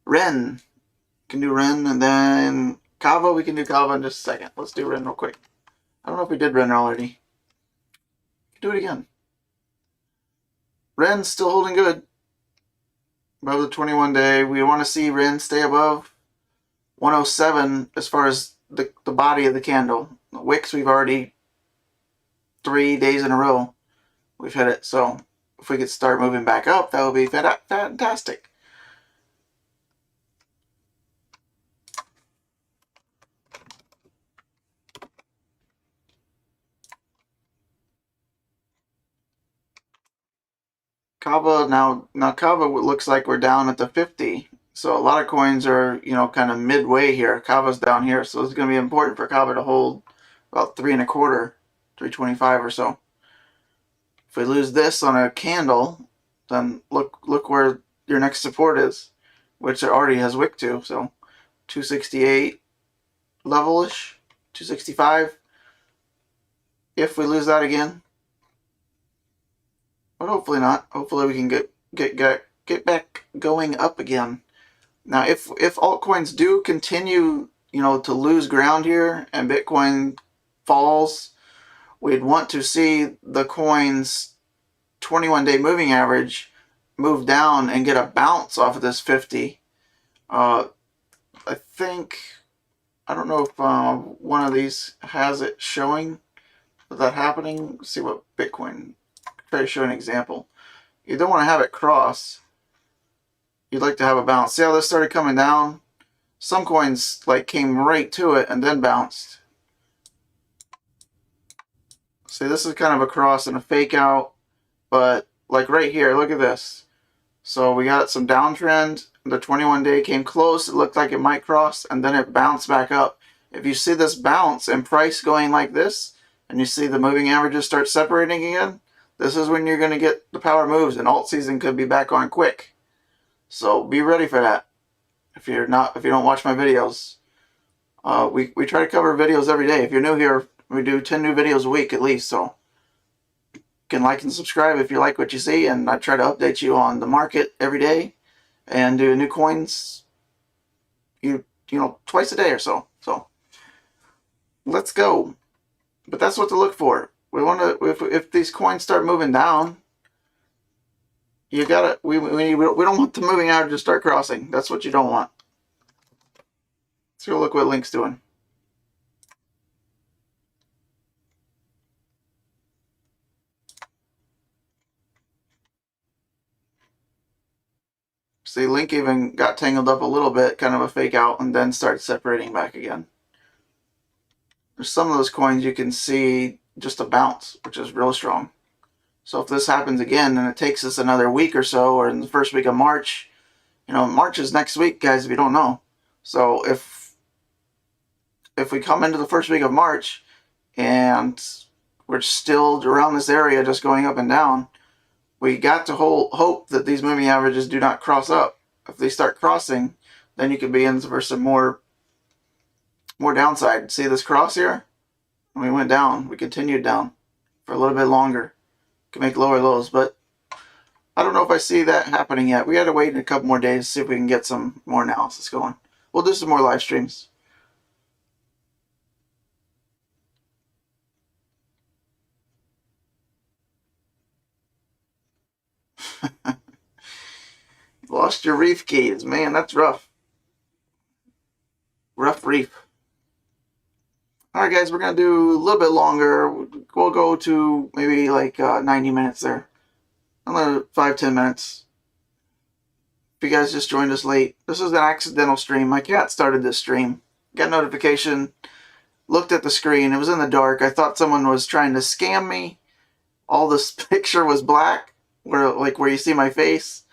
Ren. Can do Ren, and then Kava, we can do Kava in just a second. Let's do Ren real quick. I don't know if we did Ren already. Do it again. Ren's still holding good. Above the 21 day. We want to see Ren stay above 107 as far as the body of the candle. The wicks, we've already 3 days in a row we've hit it. So if we could start moving back up, that would be fantastic. Kava, now Kava looks like we're down at the 50. So a lot of coins are, kind of midway here. Kava's down here, so it's going to be important for Kava to hold about 3.25, 325 or so. If we lose this on a candle, then look where your next support is, which it already has wick to. So 268 level-ish, 265. If we lose that again, but hopefully not. Hopefully we can get back going up again. Now, if altcoins do continue, to lose ground here and Bitcoin falls, we'd want to see the coin's 21-day moving average move down and get a bounce off of this 50. I don't know if one of these has it showing that happening. Let's see what Bitcoin. Try to show an example. You don't want to have it cross. You'd like to have a bounce. See how this started coming down? Some coins came right to it and then bounced. See, this is kind of a cross and a fake out, but right here, look at this. So we got some downtrend. The 21-day came close. It looked like it might cross, and then it bounced back up. If you see this bounce and price going like this, and you see the moving averages start separating again, this is when you're going to get the power moves, and alt season could be back on quick. So be ready for that. If you don't watch my videos, we try to cover videos every day. If you're new here, we do 10 new videos a week at least. So you can like and subscribe if you like what you see, and I try to update you on the market every day and do new coins, twice a day or so. So let's go. But that's what to look for. We want to, if these coins start moving down, we don't want the moving average to start crossing. That's what you don't want. Let's go look what Link's doing. See, Link even got tangled up a little bit, kind of a fake out, and then started separating back again. There's some of those coins you can see just a bounce, which is real strong. So if this happens again, and it takes us another week or so, or in the first week of March, March is next week, guys, if you don't know. So if we come into the first week of March and we're still around this area just going up and down, we got to hope that these moving averages do not cross up. If they start crossing, then you could be in for some more downside. See this cross here? And we went down. We continued down for a little bit longer. Can make lower lows, but I don't know if I see that happening yet. We got to wait a couple more days to see if we can get some more analysis going. We'll do some more live streams. Lost your reef keys. Man, that's rough. Rough reef. Alright guys, we're going to do a little bit longer. We'll go to maybe like 90 minutes there. Another 5-10 minutes. If you guys just joined us late, this is an accidental stream. My cat started this stream. Got a notification, looked at the screen. It was in the dark. I thought someone was trying to scam me. All this picture was black, where you see my face.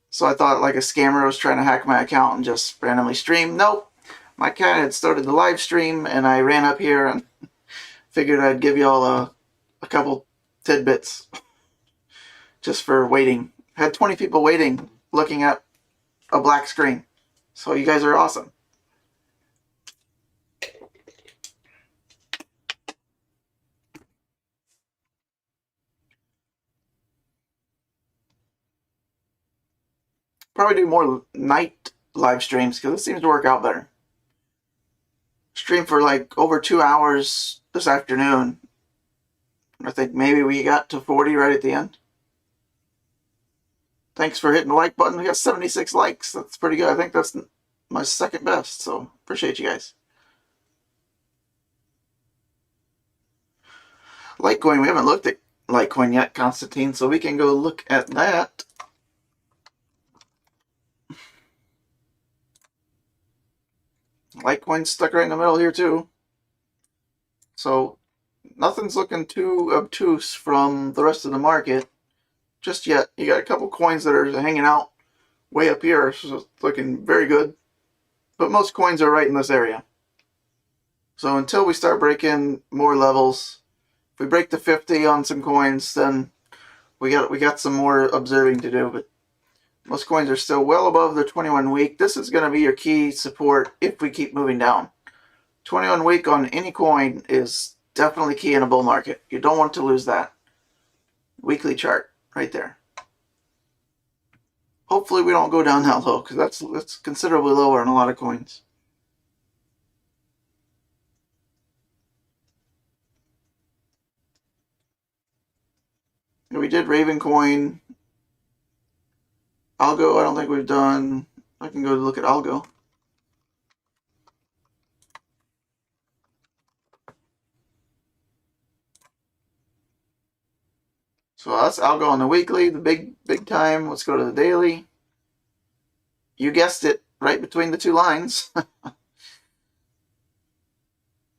So I thought like a scammer was trying to hack my account and just randomly stream. Nope. My cat had started the live stream, and I ran up here and figured I'd give y'all a couple tidbits just for waiting. Had 20 people waiting, looking at a black screen. So you guys are awesome. Probably do more night live streams because it seems to work out better. Stream for like over 2 hours this afternoon. I think maybe we got to 40 right at the end. Thanks for hitting the like button. We got 76 likes. That's pretty good. I think that's my second best. So appreciate you guys. Litecoin. We haven't looked at Litecoin yet, Constantine. So we can go look at that. Litecoin's stuck right in the middle here too. So nothing's looking too obtuse from the rest of the market just yet. You got a couple coins that are hanging out way up here, so it's looking very good. But most coins are right in this area. So until we start breaking more levels, if we break the 50 on some coins, then we got some more observing to do. But most coins are still well above the 21 week. This is going to be your key support if we keep moving down. 21 week on any coin is definitely key in a bull market. You don't want to lose that. Weekly chart right there. Hopefully we don't go down that low, because that's considerably lower in a lot of coins. And we did Raven coin. Algo, I don't think we've done. I can go look at Algo. So that's Algo on the weekly, the big time. Let's go to the daily. You guessed it, right between the two lines.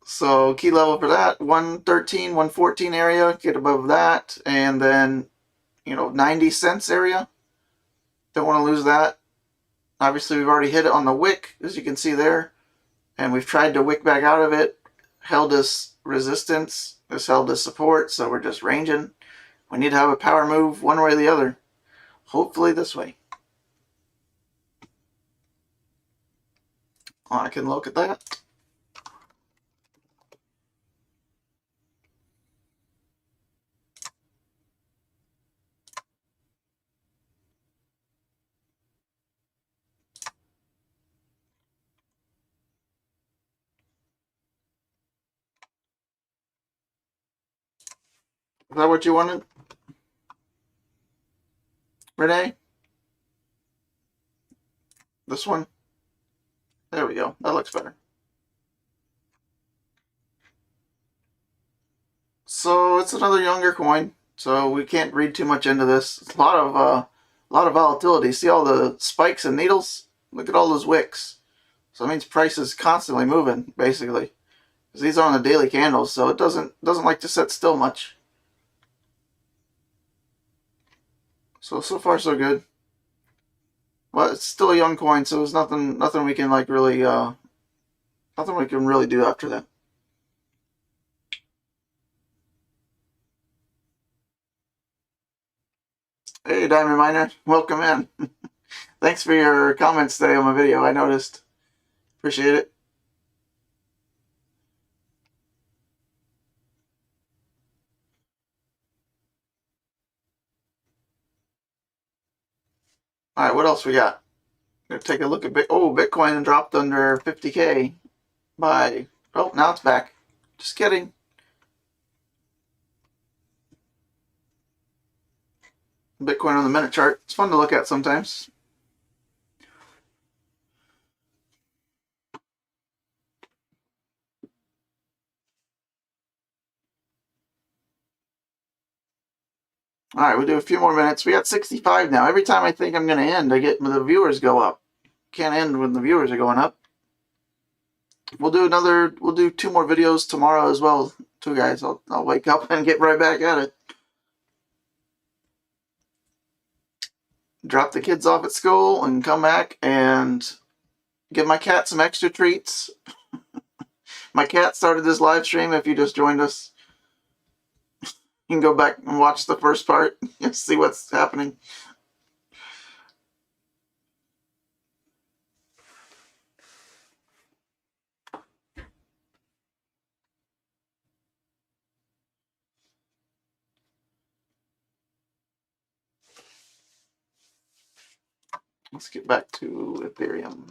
So key level for that, 113, 114 area, get above that, and then 90 cents area. Don't want to lose that. Obviously we've already hit it on the wick, as you can see there, and we've tried to wick back out of it. Held as resistance, this held as support, so we're just ranging. We need to have a power move one way or the other. Hopefully this way. I can look at that. Is that what you wanted, Renee? This one? There we go. That looks better. So it's another younger coin, so we can't read too much into this. It's a lot of volatility. See all the spikes and needles? Look at all those wicks. So that means price is constantly moving, basically. Because these are on the daily candles, so it doesn't like to sit still much. So far so good. But it's still a young coin, so there's nothing we can like really nothing we can really do after that. Hey Diamond Miner, welcome in. Thanks for your comments today on my video. I noticed. Appreciate it. Alright, what else we got? Gonna take a look at Bitcoin dropped under 50K by, oh, now it's back. Just kidding. Bitcoin on the minute chart. It's fun to look at sometimes. All right, we'll do a few more minutes. We got 65 now. Every time I think I'm going to end, I get the viewers go up. Can't end when the viewers are going up. We'll do 2 more videos tomorrow as well, too, guys. I'll wake up and get right back at it. Drop the kids off at school and come back and give my cat some extra treats. My cat started this live stream. If you just joined us, you can go back and watch the first part and see what's happening. Let's get back to Ethereum.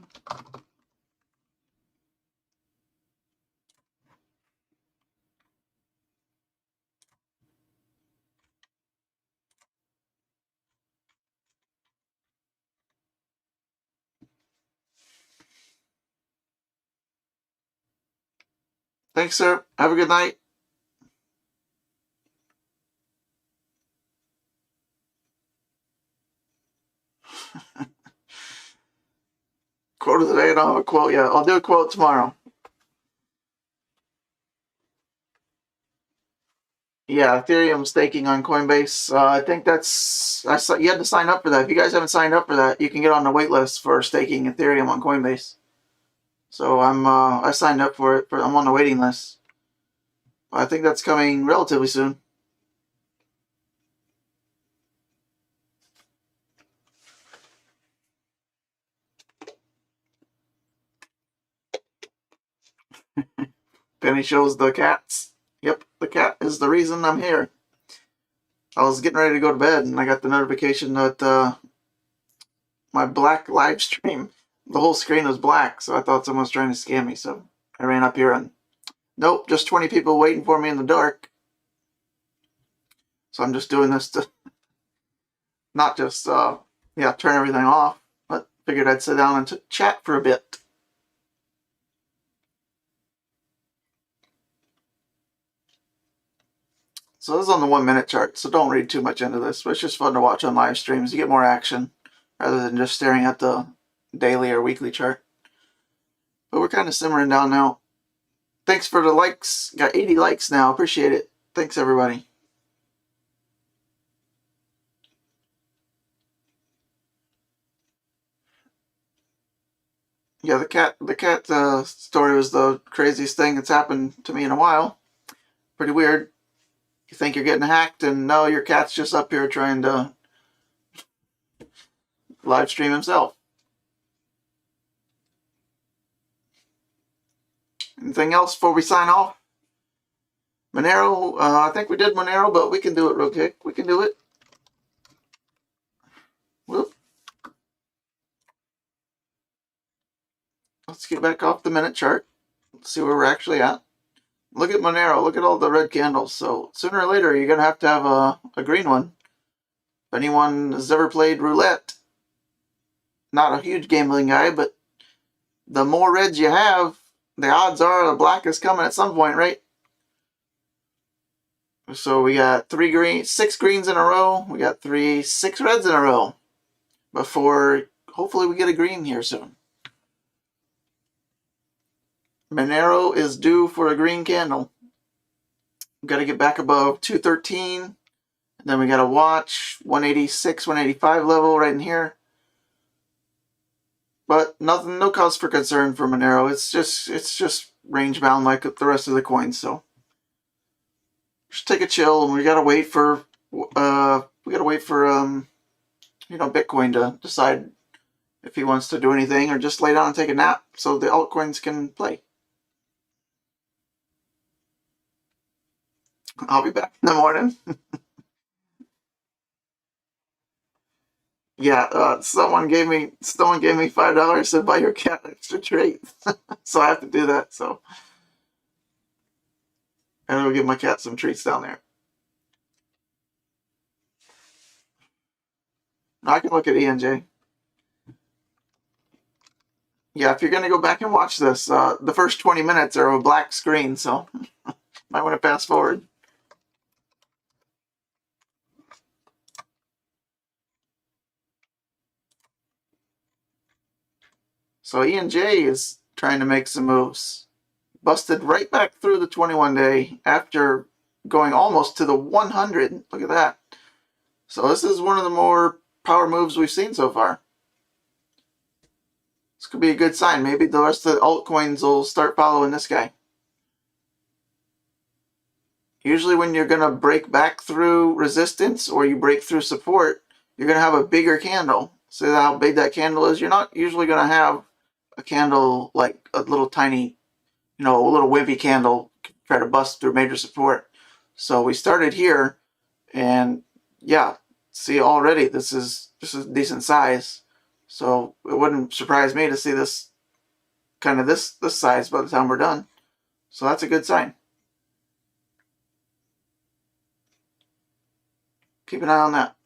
Thanks, sir. Have a good night. Quote of the day. I don't have a quote yet. I'll do a quote tomorrow. Yeah, Ethereum staking on Coinbase. I think you had to sign up for that. If you guys haven't signed up for that, you can get on the wait list for staking Ethereum on Coinbase. So I signed up for it. I'm on the waiting list. I think that's coming relatively soon. Penny shows the cats. Yep, the cat is the reason I'm here. I was getting ready to go to bed, and I got the notification that my black live stream, the whole screen was black, so I thought someone was trying to scam me, so I ran up here and nope, just 20 people waiting for me in the dark. So I'm just doing this to not just, turn everything off, but figured I'd sit down and chat for a bit. So this is on the 1 minute chart, so don't read too much into this, but it's just fun to watch on live streams. You get more action rather than just staring at the daily or weekly chart. But we're kind of simmering down now. Thanks for the likes. Got 80 likes now. Appreciate it. Thanks, everybody. Yeah, the cat story was the craziest thing that's happened to me in a while. Pretty weird. You think you're getting hacked, and no, your cat's just up here trying to live stream himself. Anything else before we sign off? Monero, I think we did Monero, but we can do it real quick. We can do it. Whoop. Let's get back off the minute chart. Let's see where we're actually at. Look at Monero. Look at all the red candles. So sooner or later, you're going to have a green one. If anyone has ever played roulette, not a huge gambling guy, but the more reds you have, the odds are the black is coming at some point, right? So we got 6 greens in a row. We got 6 reds in a row before hopefully we get a green here soon. Monero is due for a green candle. We've got to get back above 213. And then we got to watch 186, 185 level right in here. But no cause for concern for Monero. It's just range bound like the rest of the coins. So just take a chill, and we gotta wait for Bitcoin to decide if he wants to do anything, or just lay down and take a nap so the altcoins can play. I'll be back in the morning. Yeah, someone gave me $5 to buy your cat extra treat, so I have to do that. So, and I'll give my cat some treats down there. Now I can look at ENJ. Yeah, if you're gonna go back and watch this, the first 20 minutes are a black screen, so might want to fast forward. So E&J is trying to make some moves. Busted right back through the 21-day after going almost to the 100. Look at that. So this is one of the more power moves we've seen so far. This could be a good sign. Maybe the rest of the altcoins will start following this guy. Usually when you're going to break back through resistance or you break through support, you're going to have a bigger candle. See how big that candle is? You're not usually going to have a candle like a little tiny, a little wimpy candle try to bust through major support. So we started here, and yeah, see already this is decent size. So it wouldn't surprise me to see this kind of this size by the time we're done. So that's a good sign. Keep an eye on that.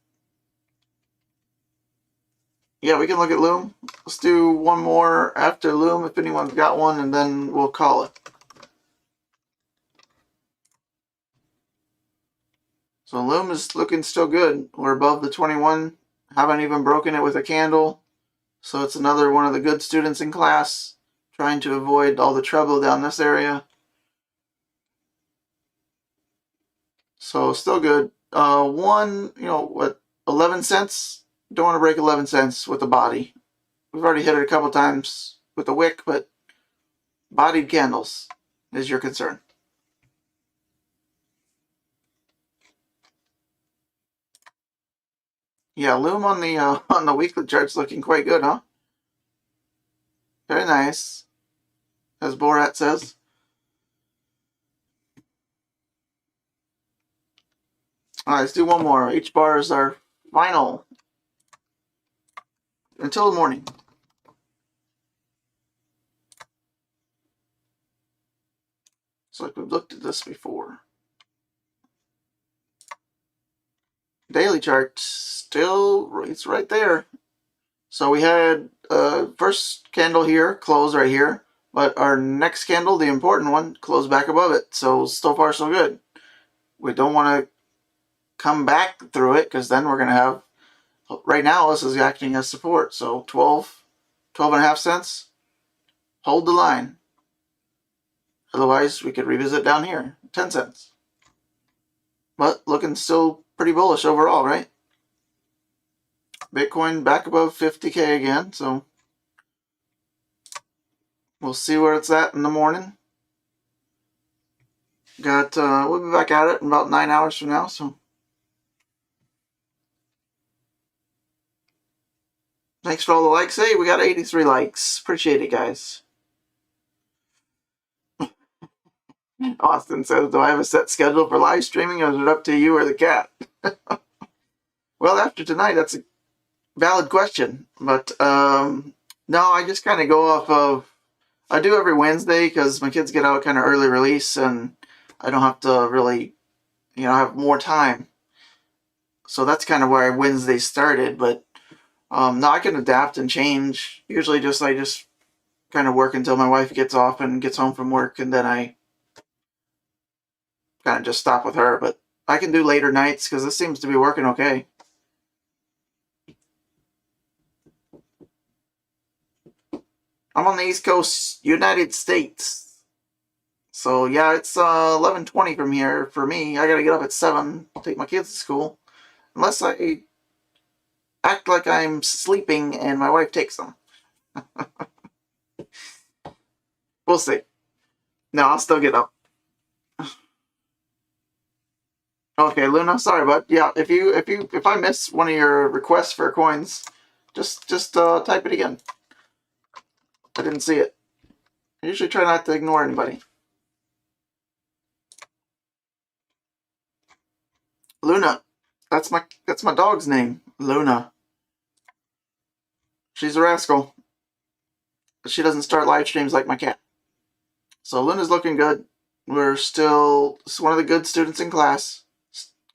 Yeah, we can look at Loom. Let's do one more after Loom if anyone's got one, and then we'll call it. So Loom is looking still good. We're above the 21. Haven't even broken it with a candle. So it's another one of the good students in class, trying to avoid all the trouble down this area. So still good. 11 cents? Don't want to break 11 cents with the body. We've already hit it a couple times with the wick, but bodied candles is your concern. Yeah, Loom on the weekly chart's looking quite good, huh? Very nice, as Borat says. All right, let's do one more. H bar is our final until the morning. It's like we've looked at this before. Daily chart still, it's right there. So we had first candle here, close right here, but our next candle, the important one, closed back above it. So far so good. We don't want to come back through it because then we're going to have, right now this is acting as support. So 12 and a half cents, hold the line. Otherwise we could revisit down here, 10 cents. But looking still pretty bullish overall, right? Bitcoin back above 50K again, so we'll see where it's at in the morning. We'll be back at it in about 9 hours from now, so thanks for all the likes. Hey, we got 83 likes. Appreciate it, guys. Austin says, do I have a set schedule for live streaming, or is it up to you or the cat? Well, after tonight, that's a valid question. But no, I just kind of go off of, I do every Wednesday because my kids get out kind of early release and I don't have to really, have more time. So that's kind of where Wednesday started. But no, I can adapt and change. Usually I just kind of work until my wife gets off and gets home from work, and then I kind of just stop with her. But I can do later nights because this seems to be working okay. I'm on the East Coast, United States. So yeah, it's 11:20 from here for me. I gotta get up at 7, take my kids to school. Unless I act like I'm sleeping and my wife takes them. We'll see. No, I'll still get up. Okay, Luna, sorry, bud. Yeah, if I miss one of your requests for coins, just type it again. I didn't see it. I usually try not to ignore anybody. Luna, that's my dog's name, Luna. She's a rascal. But she doesn't start live streams like my cat. So Luna's looking good. We're still one of the good students in class,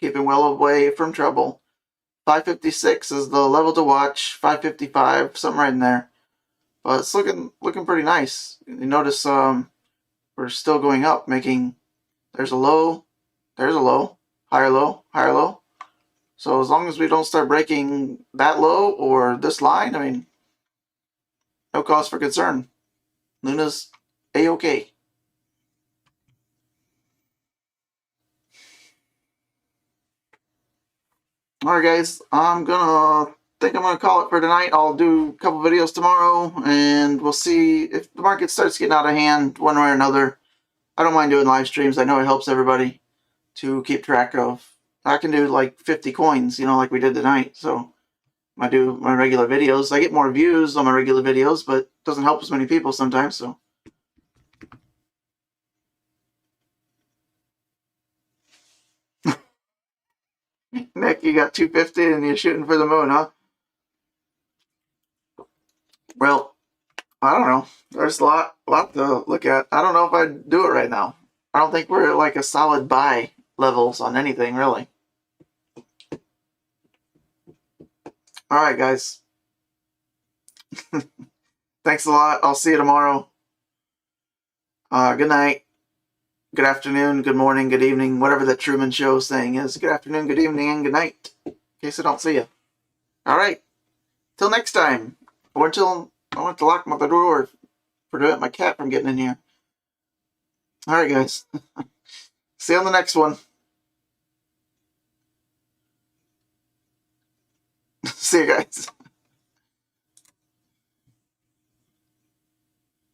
keeping well away from trouble. 556 is the level to watch. 555, something right in there. But it's looking pretty nice. You notice we're still going up, making, there's a low, higher low, higher low. So as long as we don't start breaking that low or this line, I mean, no cause for concern. Luna's A-OK. Alright guys, I'm gonna call it for tonight. I'll do a couple videos tomorrow, and we'll see if the market starts getting out of hand one way or another. I don't mind doing live streams. I know it helps everybody to keep track of. I can do like 50 coins, you know, like we did tonight. So I do my regular videos. I get more views on my regular videos, but it doesn't help as many people sometimes. So Nick, you got 250 and you're shooting for the moon, huh? Well, I don't know. There's a lot to look at. I don't know if I'd do it right now. I don't think we're at like a solid buy levels on anything, really. All right, guys. Thanks a lot. I'll see you tomorrow. Good night, good afternoon, good morning, good evening, whatever the Truman Show saying is. Good afternoon, good evening, and good night, in case I don't see you. All right. Till next time. Or until I want to lock my door to prevent my cat from getting in here. All right, guys. See you on the next one. See you guys.